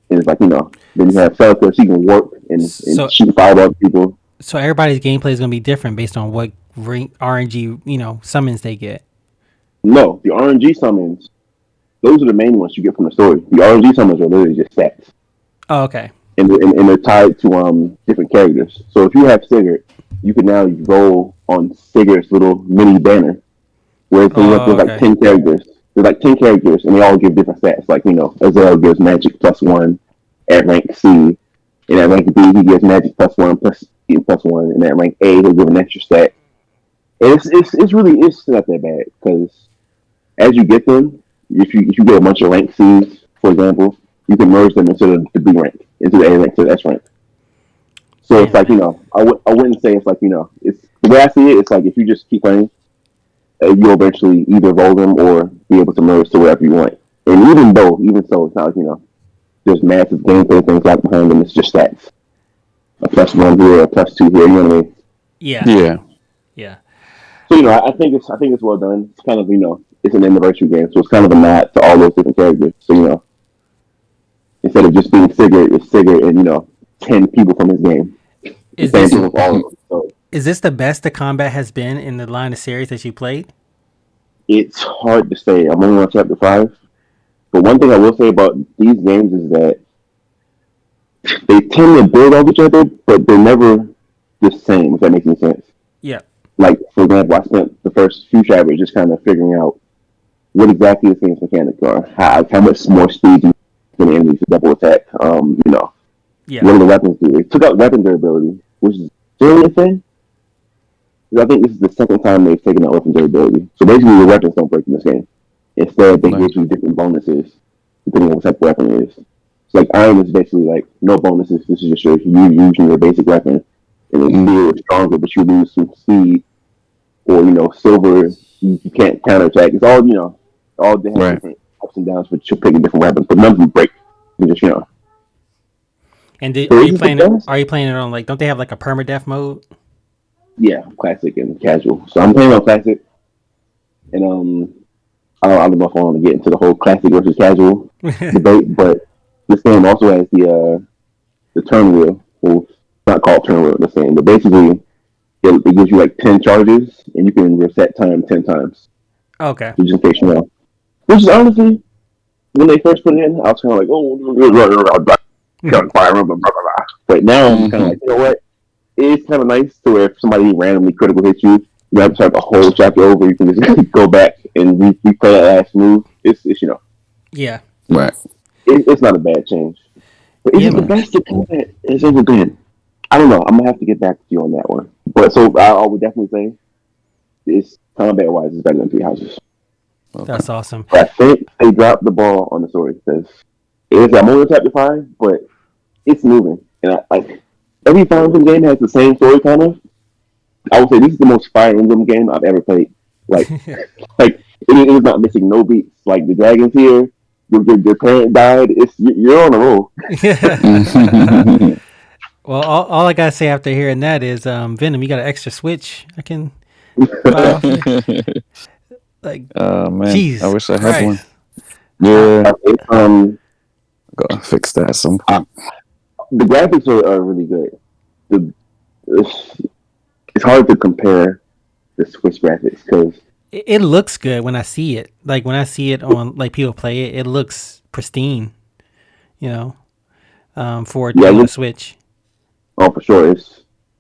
And it's like then you have Celica, she can warp and shoot fireball at people. So everybody's gameplay is gonna be different based on what RNG summons they get. No, the RNG summons, those are the main ones you get from the story. The RNG summons are literally just stats. Oh, okay. And they're tied to different characters. So if you have Sigurd, you can now roll on Sigurd's little mini banner. Where there's like 10 characters. There's like 10 characters and they all give different stats. Like, Azel gives magic +1 at rank C. And at rank B he gives magic +1 +1. And at rank A he'll give an extra stat. And it's not that bad because as you get them, if you get a bunch of rank C's, for example, you can merge them into the B rank, into the A rank, to the S rank. So it's like, I wouldn't say it's like, it's the way I see it, it's like if you just keep playing, you'll eventually either roll them or be able to merge to wherever you want. And even so, it's not like, there's massive gameplay things like behind them, it's just stats. A +1 here, a +2 here, you know what I mean? Yeah. So I think it's well done. It's kind of it's an anniversary game, so it's kind of a nod to all those different characters. So instead of just being Sigurd, it's Sigurd and 10 people from his game. Is this the best the combat has been in the line of series that you played? It's hard to say. I'm only on chapter 5, but one thing I will say about these games is that they tend to build off each other, but they're never the same. If that makes any sense. Yeah. Like, for example, I spent the first few chapters just kind of figuring out what exactly this game's mechanics are, how much more speed you can enemies to double attack. Yeah. What do the weapons do? They took out weapon durability, which is still a thing. I think this is the second time they've taken out weapon durability. So basically, your weapons don't break in this game. Instead, they give you different bonuses depending on what type of weapon it is. So like iron is basically like no bonuses. This is just you using your basic weapon, and then steel is stronger, but you lose some speed. Or silver, you can't counterattack. It's all all different ups and downs, but you're picking different weapons, but none of them break. You just And So are this you is the playing it? best. Are you playing it on like? Don't they have like a permadeath mode? Yeah, classic and casual. So I'm playing on classic, and I don't know if I want to get into the whole classic versus casual debate, but this game also has the turn wheel. Well, it's not called turn wheel, the same, but basically it gives you like 10 charges, and you can reset time 10 times. Okay. So just in case you know. Which is honestly, when they first put it in, I was kind of like, oh, but now I'm kind of like, you know what? It's kind of nice to where if somebody randomly critical hits you, you have to start the whole chapter over. You can just go back and replay that last move. It's Yeah. Right. it's not a bad change. But is Yeah, it the man. best the combat has ever been? I don't know. I'm gonna have to get back to you on that one. But so I would definitely say this combat wise is better than Three Houses. That's awesome. But I think they dropped the ball on the story because I'm only on chapter 5, but it's moving. And like every Fire Emblem game has the same story kind of. I would say this is the most Fire Emblem game I've ever played. Like it is not missing no beats. Like the dragons here, your parent died. You're on a roll. Well, all I gotta say after hearing that is, Venom, you got an extra Switch I can buy off you? Like, Oh man, jeez, I wish I had one. Christ. Yeah, Um, gotta fix that at some point. the graphics are really good. The it's hard to compare the Switch graphics because It looks good when I see it. Like when I see it on like people play it, it looks pristine. You know, for it to be on the Switch. oh for sure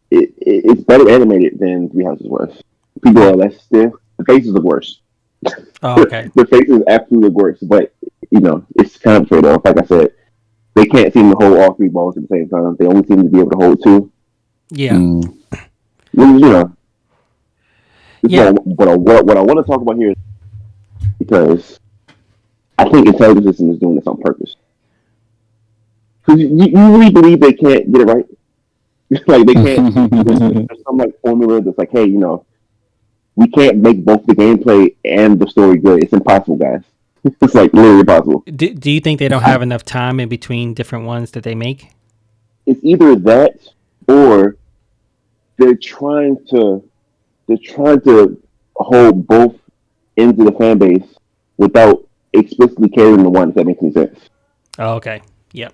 it's better animated than Three Houses was. People are less stiff. The faces look worse. Oh, okay. The faces absolutely look worse, but it's kind of trade off. Like I said, they can't seem to hold all three balls at the same time. They only seem to be able to hold two. Yeah. Which, Yeah. what I want to talk about here is because I think Intelligent System is doing this on purpose. Because you really believe they can't get it right? Like they can't. There's some like formula that's like, hey, we can't make both the gameplay and the story good. It's impossible, guys. It's like literally impossible. Do you think they don't have enough time in between different ones that they make? It's either that or they're trying to hold both ends of the fan base without explicitly catering to one. If that makes any sense. Oh, okay. Yep.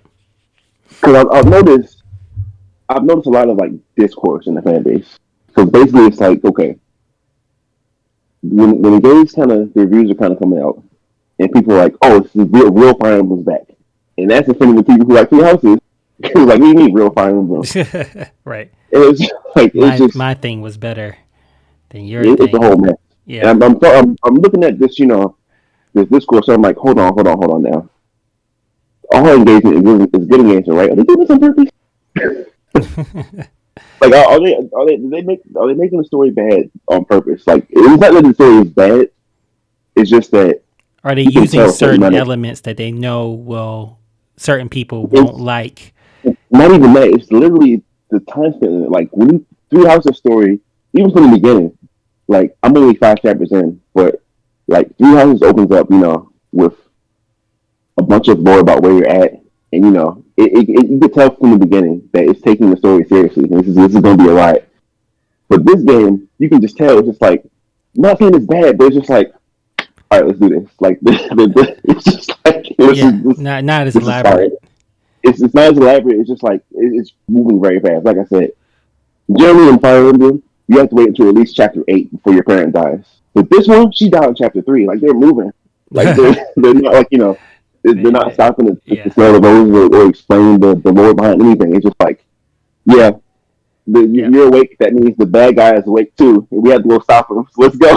Because I've noticed a lot of like discourse in the fan base. So basically, it's like, okay, when the games the reviews are kind of coming out, and people are like, oh, this is real Fire Emblem's back, and that's offending the people who like Three Houses. Because like, we need real Fire Emblem. Right. It's like my thing was better than your thing. thing. It's a whole mess. Yeah. And I'm looking at this, this discourse. So I'm like, hold on now. All engagement is good engagement, right? Are they doing this on purpose? Like, are they making the story bad on purpose? Like, it's not that the story is bad. It's just that are they using certain elements that they know certain people won't like? Not even that. It's literally the time spent. Like when Three Houses story, even from the beginning. Like I'm only 5 chapters in, but like Three Houses opens up, with a bunch of lore about where you're at, and you can tell from the beginning that it's taking the story seriously. And this is going to be a ride. But this game, you can just tell it's just like, I'm not saying it's bad, but it's just like, all right, let's do this. Like it's just like not as elaborate. It's not as elaborate. It's just like it's moving very fast. Like I said, generally in Fire Emblem, you have to wait until at least chapter 8 before your parent dies. But this one, she died in chapter 3. Like they're moving. Like they're not like they're not stopping to smell the roses or explain the lore behind anything. It's just like, you're awake. That means the bad guy is awake too. And we have to go stop him. So let's go.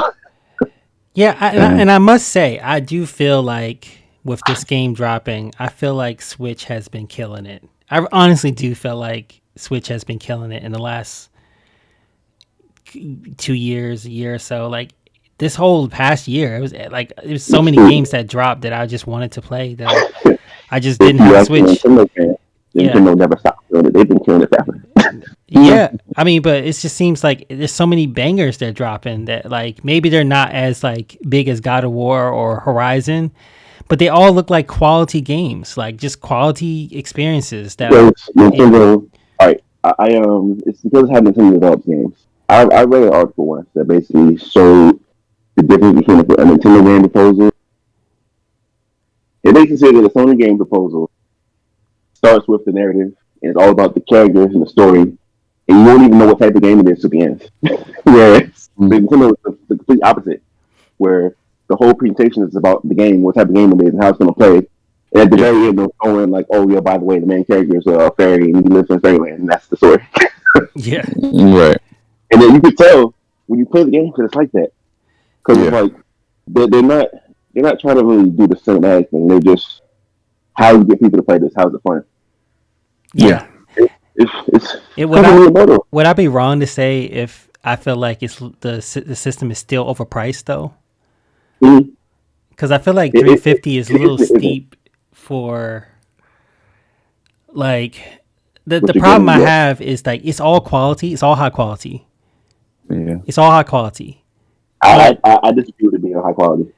Yeah, and I must say, I do feel like with this game dropping, I feel like Switch has been killing it. I honestly do feel like Switch has been killing it in the last 2 years, a year or so. Like this whole past year, it was so many games that dropped that I just wanted to play that I just didn't have a Switch. Nintendo never stopped doing it. They've been killing it forever. Yeah, I mean, but it just seems like there's so many bangers they're dropping that like maybe they're not as like big as God of War or Horizon, but they all look like quality games, like just quality experiences. That Nintendo. All right, it's because I have Nintendo developed games. I read an article once that basically showed the difference between a Nintendo game proposal. It basically said that a Sony game proposal starts with the narrative and it's all about the characters and the story, and you won't even know what type of game it is to the end. Whereas the Nintendo is the complete opposite, where the whole presentation is about the game, what type of game it is, and how it's going to play. And at the very end, they're going like, "Oh yeah, by the way, the main character is a fairy and he lives in fairyland," and that's the story. Yeah, right. And then you could tell when you play the game because it's like that. Because it's like they're not trying to really do the cinematic thing. They're just how you get people to play this. How's it fun? yeah. Would I be wrong to say if I feel like it's the system is still overpriced though? Because I feel like $350 is a little steep for like the problem I have is like it's all quality, it's all high quality. Yeah, it's all high quality. I disagree with it being high quality.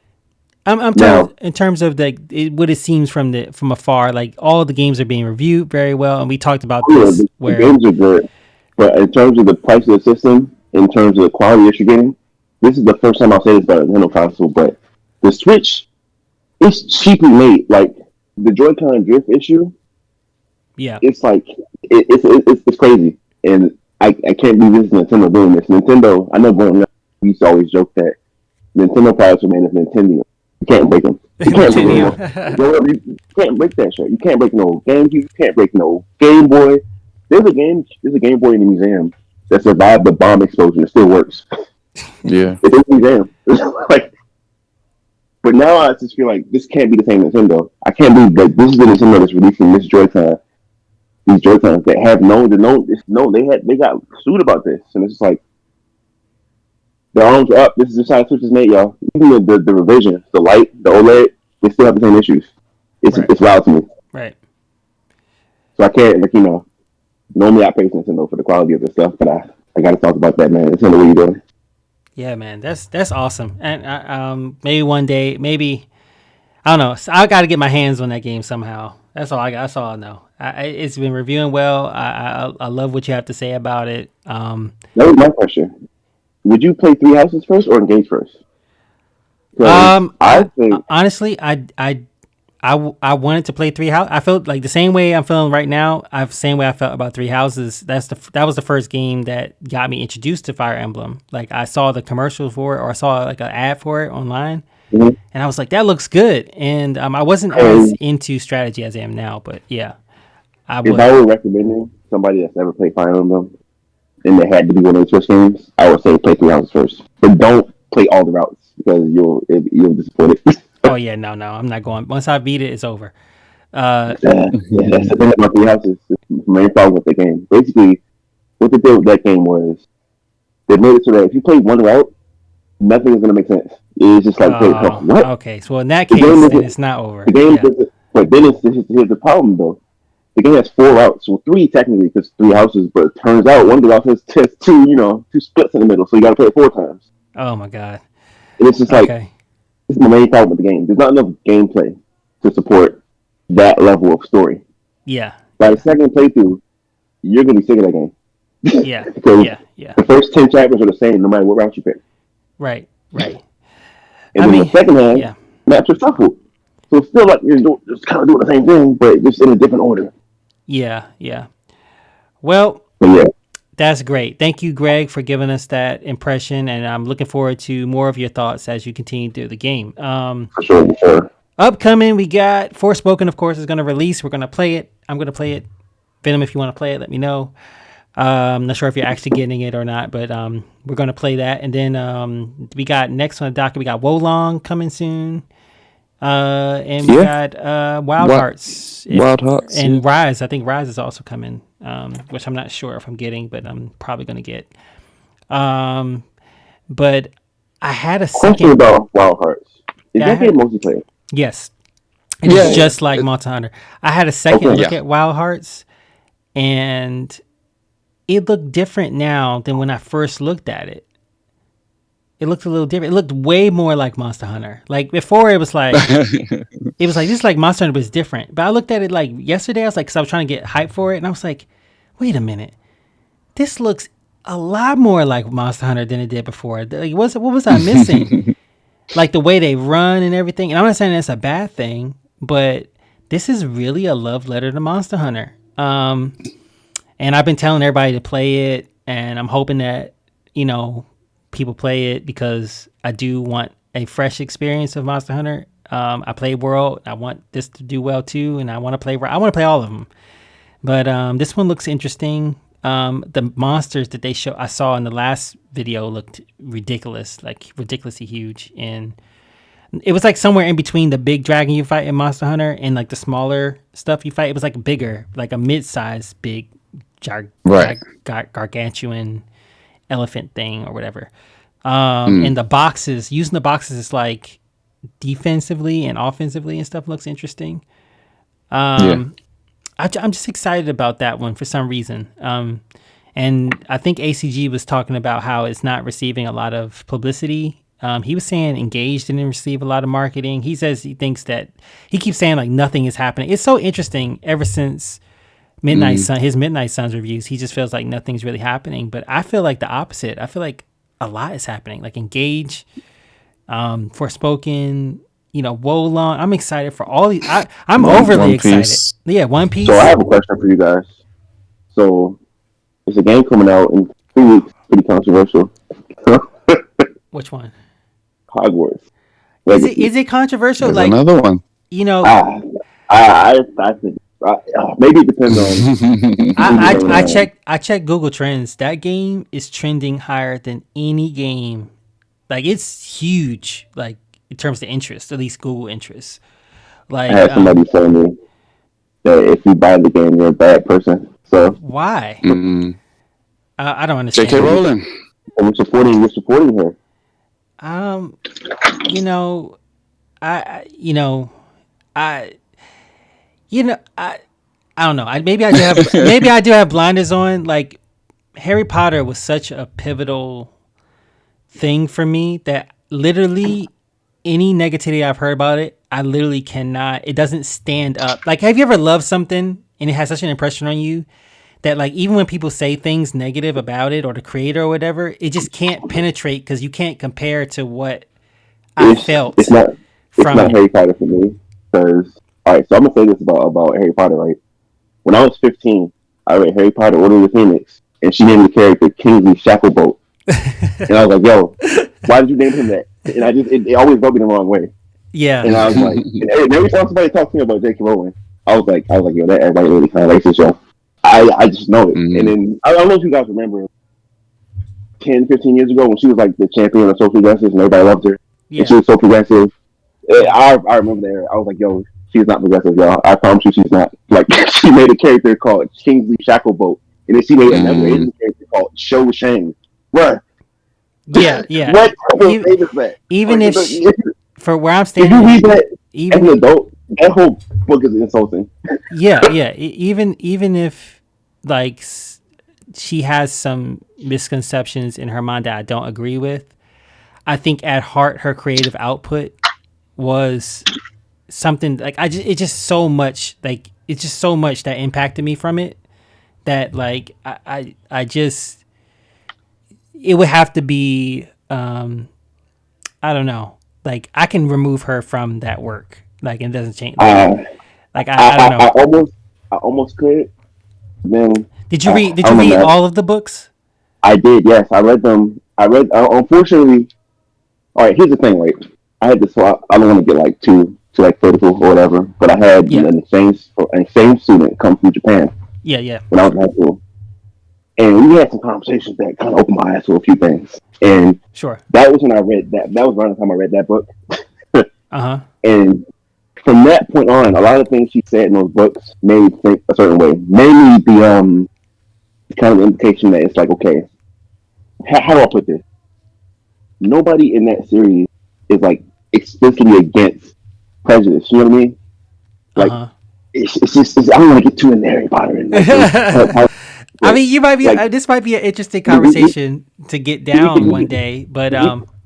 I'm telling in terms of what it seems from afar, like all the games are being reviewed very well, and we talked about this. The games are good, but in terms of the price of the system, in terms of the quality that you're getting, this is the first time I'll say this about a Nintendo console, but the Switch is cheaply made. Like the Joy-Con drift issue, it's like it's crazy, and I can't believe this is Nintendo doing this. Nintendo, I know growing up, we used to always joke that Nintendo products are made of Nintendo. You can't break them. You can't break that shit. You can't break no GameCube. You can't break no Game Boy. There's a Game Boy in the museum that survived the bomb explosion. It still works. Yeah, it's in the museum. Like, but now I just feel like this can't be the same Nintendo. I can't believe that this is the Nintendo that's releasing this Joy-Con. These Joy-Cons that have they got sued about this, and it's just like. The arms are up. This is just how Switch is made, y'all. Even the revision, the light, the OLED, they still have the same issues. It's wild to me. Right. So I can't, normally I praise Nintendo for the quality of this stuff, but I got to talk about that, man. Nintendo, what you doing? Yeah, man, that's awesome. And maybe one day, I don't know. I got to get my hands on that game somehow. That's all I got. That's all I know. It's been reviewing well. I love what you have to say about it. That was my question. Would you play Three Houses first or Engage first? I think honestly, I wanted to play Three Houses. I felt like the same way I'm feeling right now. The same way I felt about Three Houses. That was the first game that got me introduced to Fire Emblem. Like I saw the commercials for it, or I saw like an ad for it online, and I was like, that looks good. And I wasn't as into strategy as I am now, but yeah, if I were recommending somebody that's never played Fire Emblem, and they had to be one of the Switch games, I would say play Three Houses first. But don't play all the routes because you'll disappoint it. Oh yeah, no, I'm not going. Once I beat it, it's over. That's the thing about Three Houses. The main problem with the game. Basically, what they did with that game was they made it so that if you play one route, nothing is going to make sense. It's just like, what? Okay, so in that case, then it's not over. The game doesn't. But then here's the problem though. The game has 4 routes, well 3 technically because 3 houses, but it turns out one of the routes has 2 splits in the middle, so you got to play it 4 times. Oh my god! And it's just like this is the main problem with the game. There's not enough gameplay to support that level of story. Yeah. By the second playthrough, you're gonna be sick of that game. Yeah. Because yeah. the first 10 chapters are the same, no matter what route you pick. Right. And then the second half, maps are shuffled. So it's still like you're just kind of doing the same thing, but just in a different order. Yeah. Well, that's great. Thank you, Greg, for giving us that impression, and I'm looking forward to more of your thoughts as you continue through the game. For sure. Upcoming, we got Forspoken, of course, is going to release. We're going to play it. I'm going to play it. Venom, if you want to play it, let me know. I'm not sure if you're actually getting it or not, but we're going to play that. And then we got next on the docket, we got Wolong coming soon. And we got Wild Hearts. And Rise. I think Rise is also coming, which I'm not sure if I'm getting, but I'm probably going to get. But I had a second... Question about Wild Hearts. Is that game multiplayer? Yes. It's just like Monster Hunter. I had a second look at Wild Hearts, and it looked different now than when I first looked at it. It looked a little different. It looked way more like Monster Hunter. Like before, it was like it was like, this is like Monster Hunter, but it's different. But I looked at it like yesterday. I was like, because I was trying to get hype for it, and I was like, wait a minute, this looks a lot more like Monster Hunter than it did before. Like, what was I missing? Like the way they run and everything. And I'm not saying that's a bad thing, but this is really a love letter to Monster Hunter. And I've been telling everybody to play it, and I'm hoping that, you know, people play it because I do want a fresh experience of Monster Hunter. I play World. I want this to do well too, and I want to play all of them. But this one looks interesting. The monsters that I saw in the last video looked ridiculous, like ridiculously huge, and it was like somewhere in between the big dragon you fight in Monster Hunter and like the smaller stuff you fight. It was like bigger, like a mid-sized big gargantuan elephant thing or whatever. And the boxes, using the boxes is like defensively and offensively and stuff looks interesting. I'm just excited about that one for some reason. And I think ACG was talking about how it's not receiving a lot of publicity. He was saying Engage didn't receive a lot of marketing. He says he thinks that he keeps saying like nothing is happening. It's so interesting ever since his Midnight Suns reviews. He just feels like nothing's really happening. But I feel like the opposite. I feel like a lot is happening. Like Engage, Forspoken, Wolong. I'm excited for all these. I'm overly excited. Yeah, One Piece. So I have a question for you guys. So there's a game coming out in 3 weeks. Pretty controversial. Which one? Hogwarts. Is it controversial? There's like another one. I think maybe it depends on. I checked Google Trends. That game is trending higher than any game. Like it's huge. Like in terms of interest, at least Google interest. Like I had somebody tell me that if you buy the game, you're a bad person. So why? I don't understand. J.K. Rowling. You're supporting her. I don't know. Maybe I do have blinders on. Like Harry Potter was such a pivotal thing for me that literally any negativity I've heard about it, I literally cannot. It doesn't stand up. Like, have you ever loved something and it has such an impression on you that like even when people say things negative about it or the creator or whatever, it just can't penetrate because you can't compare to what I felt. It's not Harry Potter for me. Because all right, so I'm gonna say this about Harry Potter. Right, when I was 15, I read Harry Potter: Order of the Phoenix, and she named the character Kingsley Shacklebolt, and I was like, "Yo, why did you name him that?" And it always rubbed me the wrong way. Yeah, and I was like, and every time somebody talked to me about J.K. Rowling, I was like, "Yo, that everybody really kind of likes this show." I just know it. And then I don't know if you guys remember 10, 15 years ago when she was like the champion of social justice and everybody loved her. Yeah. And she was so progressive. I remember that. I was like, yo, she's not progressive, y'all. I promise you she's not. Like, she made a character called Kingsley Shacklebolt. And then she made another Asian character called Sho Shang. Bruh. Yeah. What name is that? Even like, if for where I'm standing, if you read that as an adult, that whole book is insulting. Yeah. Even if like she has some misconceptions in her mind that I don't agree with, I think at heart her creative output was something like it's just so much that impacted me from it that like I just it would have to be I don't know, like I can remove her from that work, like it doesn't change. Like I don't know. I almost could. Then did you read all of the books? I did. Yes, I read them. Unfortunately, all right. Here's the thing. Right, I had this. I don't want to get like too critical or whatever. But I had an exchange student come from Japan. Yeah. When I was in high school, and we had some conversations that kind of opened my eyes to a few things. And sure, that was when I read that. That was around the time I read that book. And from that point on, a lot of things she said in those books made me think a certain way. Mainly the kind of indication that it's like, okay, how do I put this? Nobody in that series is like explicitly against prejudice. You know what I mean? Like it's just I don't want to get too into Harry Potter. And I mean, you might be. Like, this might be an interesting conversation to get down one day, but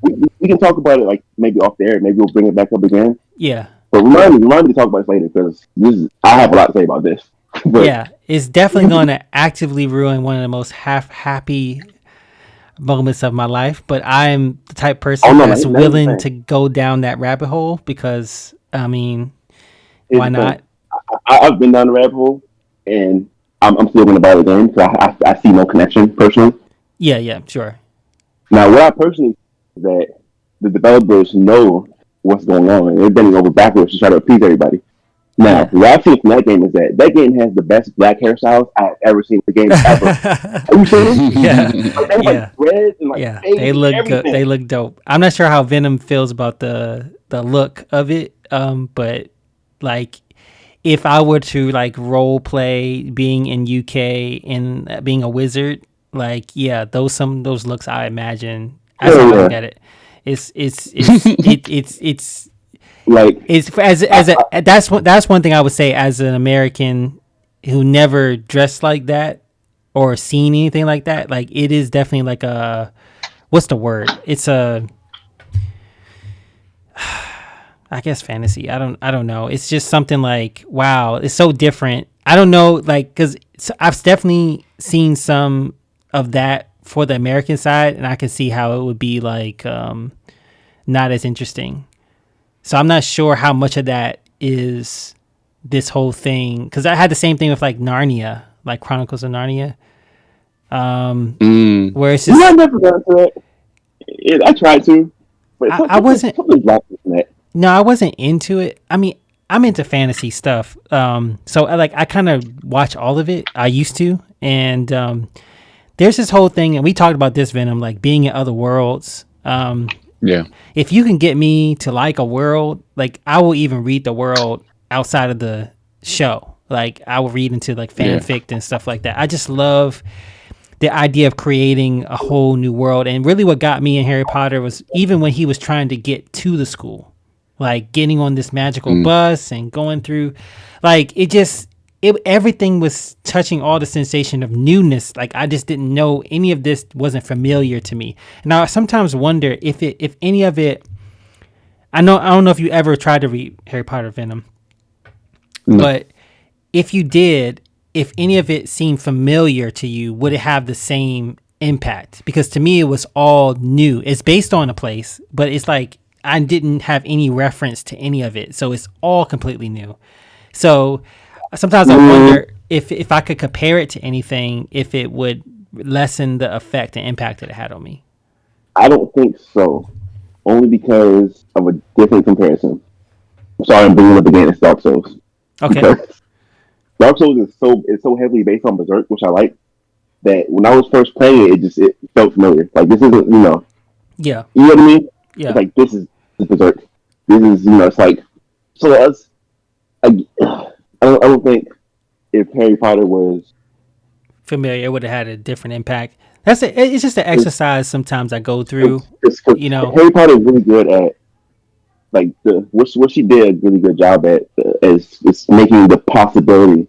we can talk about it like maybe off the air. Maybe we'll bring it back up again. Yeah. But remind me to talk about this later because I have a lot to say about this. But Yeah, it's definitely going to actively ruin one of the most happy moments of my life. But I'm the type of person that's willing to go down that rabbit hole because, I mean, why not? I've been down the rabbit hole, and I'm still going to buy the game because I see no connection personally. Yeah, sure. Now, what I personally think is that the developers know what's going on, and they're bending over backwards to try to appease everybody. Now, what I've seen from that game is that game has the best black hairstyles I've ever seen in the game ever. Are you serious? Yeah. Red and they look good. They look dope. I'm not sure how Venom feels about the look of it, but like if I were to like role play being in UK and being a wizard, like those looks I imagine as I look at it. It's like that's one thing I would say as an American who never dressed like that or seen anything like that. Like it is definitely like a, what's the word? It's a, I guess fantasy. I don't know. It's just something like, wow, it's so different. I don't know, like, because I've definitely seen some of that for the American side, and I can see how it would be like not as interesting. So I'm not sure how much of that is this whole thing, because I had the same thing with like Narnia, like Chronicles of Narnia, where it's just. I never got to that. I tried to, but I wasn't. No, I wasn't into it. I mean, I'm into fantasy stuff, so I kind of watch all of it. I used to, and there's this whole thing, and we talked about this, Venom, like being in other worlds. Yeah. If you can get me to like a world, like I will even read the world outside of the show. Like I will read into like fanfic and stuff like that. I just love the idea of creating a whole new world. And really what got me in Harry Potter was even when he was trying to get to the school, like getting on this magical bus and going through, like everything was touching all the sensation of newness. Like I just didn't know any of this wasn't familiar to me. And I sometimes wonder if any of it, I don't know if you ever tried to read Harry Potter Venom, but if you did, if any of it seemed familiar to you, would it have the same impact? Because to me, it was all new. It's based on a place, but it's like I didn't have any reference to any of it. So it's all completely new. So sometimes I wonder if I could compare it to anything, if it would lessen the effect and impact that it had on me. I don't think so. Only because of a different comparison. I'm sorry, I'm bringing up again. It's Dark Souls. Okay. Because Dark Souls is so heavily based on Berserk, which I like. That when I was first playing it felt familiar. Like this isn't, Yeah. You know what I mean? Yeah. It's like this is Berserk. This is, it's like so. I don't think if Harry Potter was familiar, it would have had a different impact. It's just an exercise sometimes I go through. Harry Potter is really good at like what she did a really good job at is making the possibility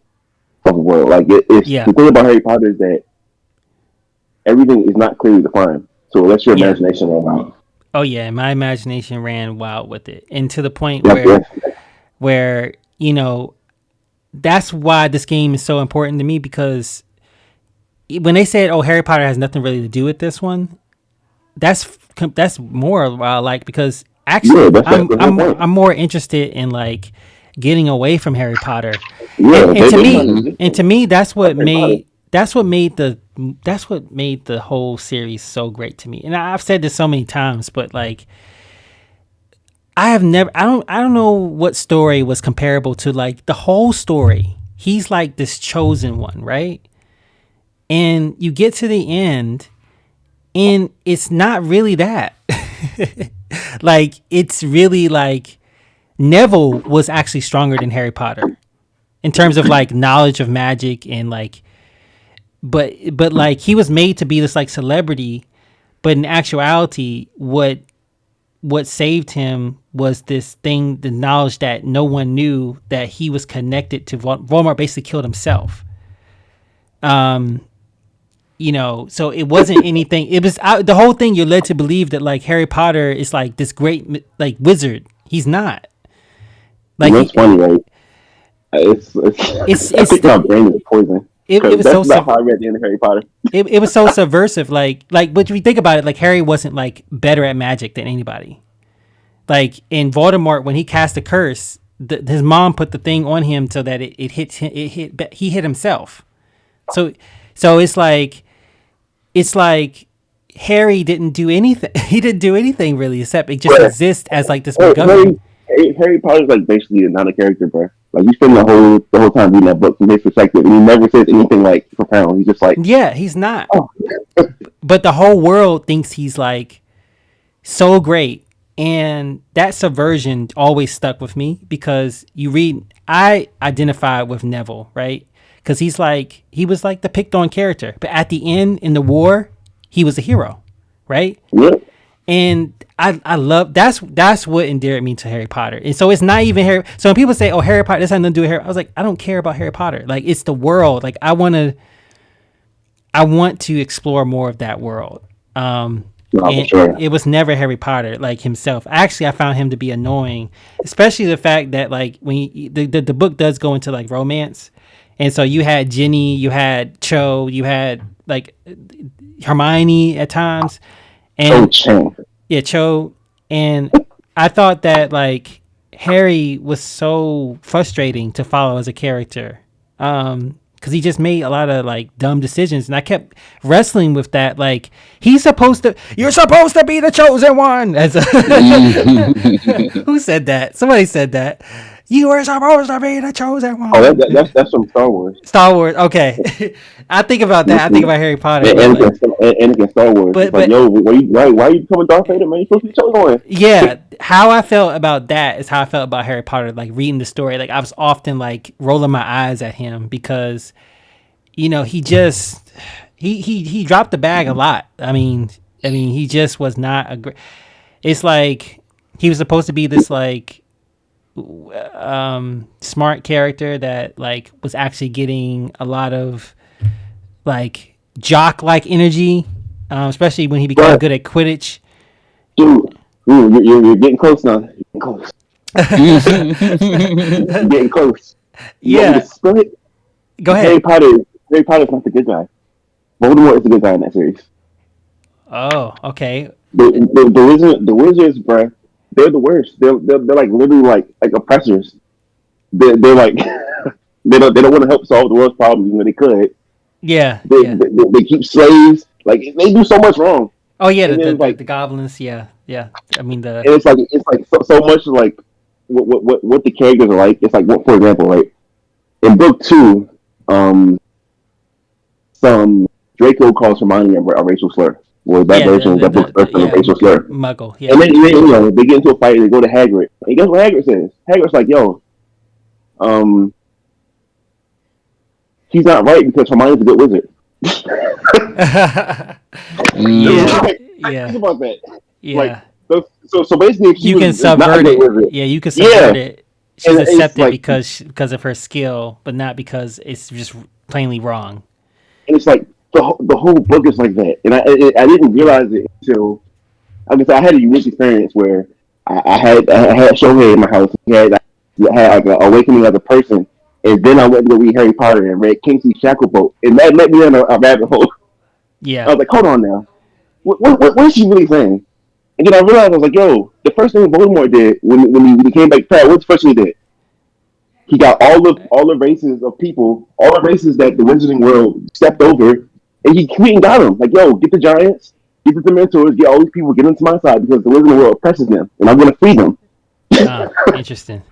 of a world. Like the thing about Harry Potter is that everything is not clearly defined. So let your imagination run wild. Oh yeah, my imagination ran wild with it, and to the point where that's why this game is so important to me, because when they said, "Oh, Harry Potter has nothing really to do with this one," that's more what I like, because actually I'm more interested in like getting away from Harry Potter. And to me that's what made the whole series so great to me. And I've said this so many times, but like I don't know what story was comparable to like the whole story. He's like this chosen one, right? And you get to the end and it's not really that. Like it's really like Neville was actually stronger than Harry Potter in terms of like knowledge of magic and like, but like he was made to be this like celebrity, but in actuality, what saved him was this thing, the knowledge that no one knew, that he was connected to Voldemort. Basically killed himself. So it wasn't anything. It was the whole thing. You're led to believe that like Harry Potter is like this great like wizard. He's not. You Like know, it's funny, right? It's I it's think my brain is poison it because was that's so not how I read the end of Harry Potter. it was so subversive. Like, but if you think about it, like Harry wasn't like better at magic than anybody. Like in Voldemort, when he cast a curse, his mom put the thing on him so that it hit him, he hit himself. So it's like Harry didn't do anything. He didn't do anything really except it just exist as like this McGuffin. Harry Potter's like basically not a character, bro. Like you spend the whole time reading that book from his perspective, and he never says anything like profound. He's just like, Yeah, he's not. oh, But the whole world thinks he's like so great, and that subversion always stuck with me because I identify with Neville, right? Because he was like the picked on character, but at the end in the war, he was a hero, right? yeah. And I love that's what endeared me to Harry Potter. And so it's not even Harry. So when people say, "Oh, Harry Potter," this has nothing to do with Harry, I was like, I don't care about Harry Potter. Like it's the world. Like I want to explore more of that world. And Sure. it was never Harry Potter like himself. Actually, I found him to be annoying, especially the fact that like when the book does go into like romance, and so you had Ginny, you had Cho, you had like Hermione at times, and Cho, and I thought that like Harry was so frustrating to follow as a character. Because he just made a lot of like dumb decisions, and I kept wrestling with that. Like you're supposed to be the chosen one. Who said that? Somebody said that. You were supposed to be the chosen one. Oh, that's from Star Wars. Star Wars. Okay, I think about that. I think about Harry Potter. Anakin Star Wars. But like, yo, why are you becoming Darth Vader, man? You're supposed to be the chosen one. Yeah, how I felt about that is how I felt about Harry Potter. Like reading the story, like I was often like rolling my eyes at him because, you know, he dropped the bag a lot. I mean, he just was not a great. It's like he was supposed to be this like smart character that like was actually getting a lot of like jock like energy, especially when he became good at Quidditch. Dude, you're getting close now. You're getting close. Yeah. Go ahead. Harry Potter's not the good guy. Voldemort is the good guy in that series. Oh, okay. The wizards, bruh, they're the worst. They're like literally like oppressors. They're like they don't want to help solve the world's problems when they could. Yeah. They keep slaves. Like they do so much wrong. Oh yeah, the goblins. Yeah. I mean and it's like so much like what the characters are like. It's like for example, right in book 2, some Draco calls Hermione a racial slur. Well, that version of that book a racial slur. Muggle. Yeah. And then they get into a fight and they go to Hagrid. And guess what Hagrid says? Hagrid's like, yo, he's not right because Hermione's a good wizard. Yeah. Think about that. Yeah. Like, so basically, if you can subvert it. Yeah, you can subvert it. She's accepted like, because of her skill, but not because it's just plainly wrong. And it's like the whole book is like that, and I didn't realize it until I had a unique experience where I had Shohei in my house. I had like an awakening as a person, and then I went to go read Harry Potter and read Kingsley Shacklebolt, and that led me on a rabbit hole. Yeah, I was like, hold on now, what is she really saying? And then I realized I was like, yo, the first thing Voldemort did when he came back to power, what's the first thing he did? He got all the races of people, all the races that the Wizarding world stepped over, and he went and got them. Like, yo, get the Giants, get the Dementors, get all these people, get them to my side because the Wizarding world oppresses them, and I'm going to free them. Interesting.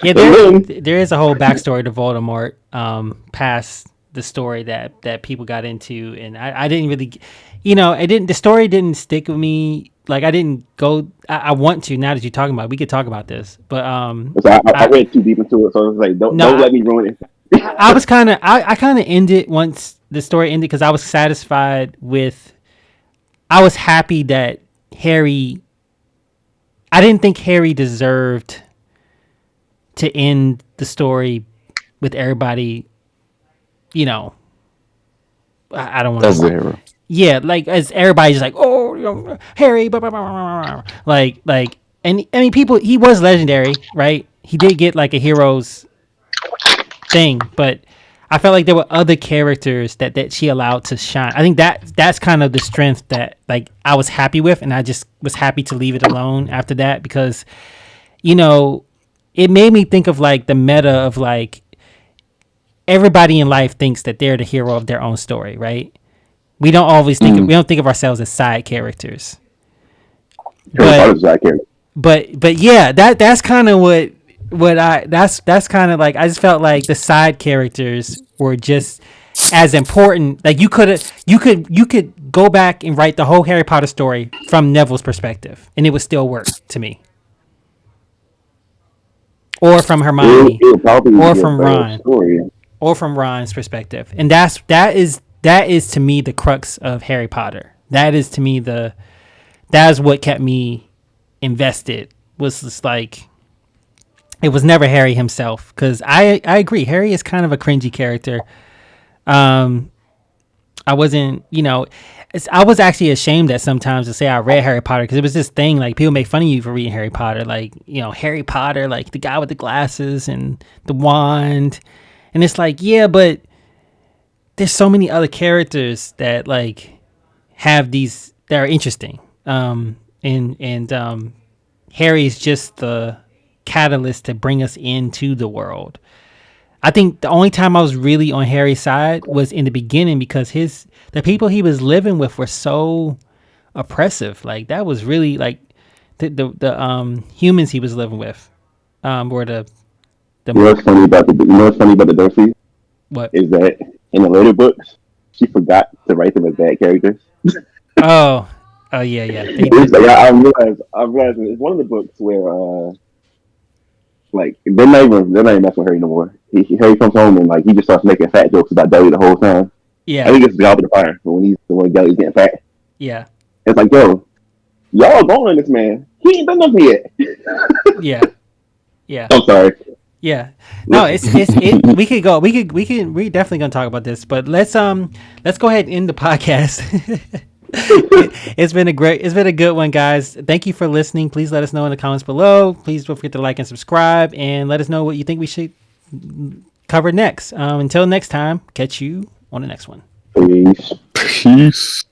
Yeah, there is a whole backstory to Voldemort past the story that people got into, and I didn't really, the story didn't stick with me. Like I didn't go. I want to now that you're talking about it, we could talk about this, but so I read too deep into it, so I was like, don't let me ruin it. I kind of ended once the story ended because I was satisfied with. I was happy that Harry. I didn't think Harry deserved to end the story with everybody. I don't want to. That's the hero. Yeah, like as everybody's like, oh, Harry, blah, blah, blah, blah, blah. Like, and I mean, people. He was legendary, right? he did get like a hero's thing, but I felt like there were other characters that she allowed to shine. I think that's kind of the strength that like I was happy with, and I just was happy to leave it alone after that because, you know, it made me think of like the meta of like everybody in life thinks that they're the hero of their own story, right? We don't always think we don't think of ourselves as side characters. But yeah, that's kind of that's kind of like I just felt like the side characters were just as important. Like you could go back and write the whole Harry Potter story from Neville's perspective, and it would still work to me. Or from Hermione, or from Ron, or from Ron's perspective, and that is to me the crux of Harry Potter. That is to me that is what kept me invested. Was just like. It was never Harry himself, because I agree. Harry is kind of a cringy character. I wasn't, you know, I was actually ashamed at sometimes to say I read Harry Potter, because it was this thing like people make fun of you for reading Harry Potter, like, you know, Harry Potter, like the guy with the glasses and the wand, and it's like, yeah, but there's so many other characters that like have these that are interesting, and Harry's just the catalyst to bring us into the world. I think the only time I was really on Harry's side was in the beginning, because the people he was living with were so oppressive. Like that was really like the humans he was living with were the you know what's funny about the Dursley? What is that in the later books she forgot to write them as bad characters. oh yeah. I realized it's one of the books where like they're not even messing with Harry no more. Harry comes home and like he just starts making fat jokes about Dudley the whole time. Yeah, I think it's the Goblet of Fire when Dudley's getting fat. Yeah, it's like, yo, y'all going on this man. He ain't done nothing yet. Yeah. I'm sorry. Yeah. No, we could go. We definitely gonna talk about this, but let's go ahead and end the podcast. It's been a good one, guys. Thank you for listening. Please let us know in the comments below. Please don't forget to like and subscribe, and let us know what you think we should cover next. Until next time, catch you on the next one. Peace.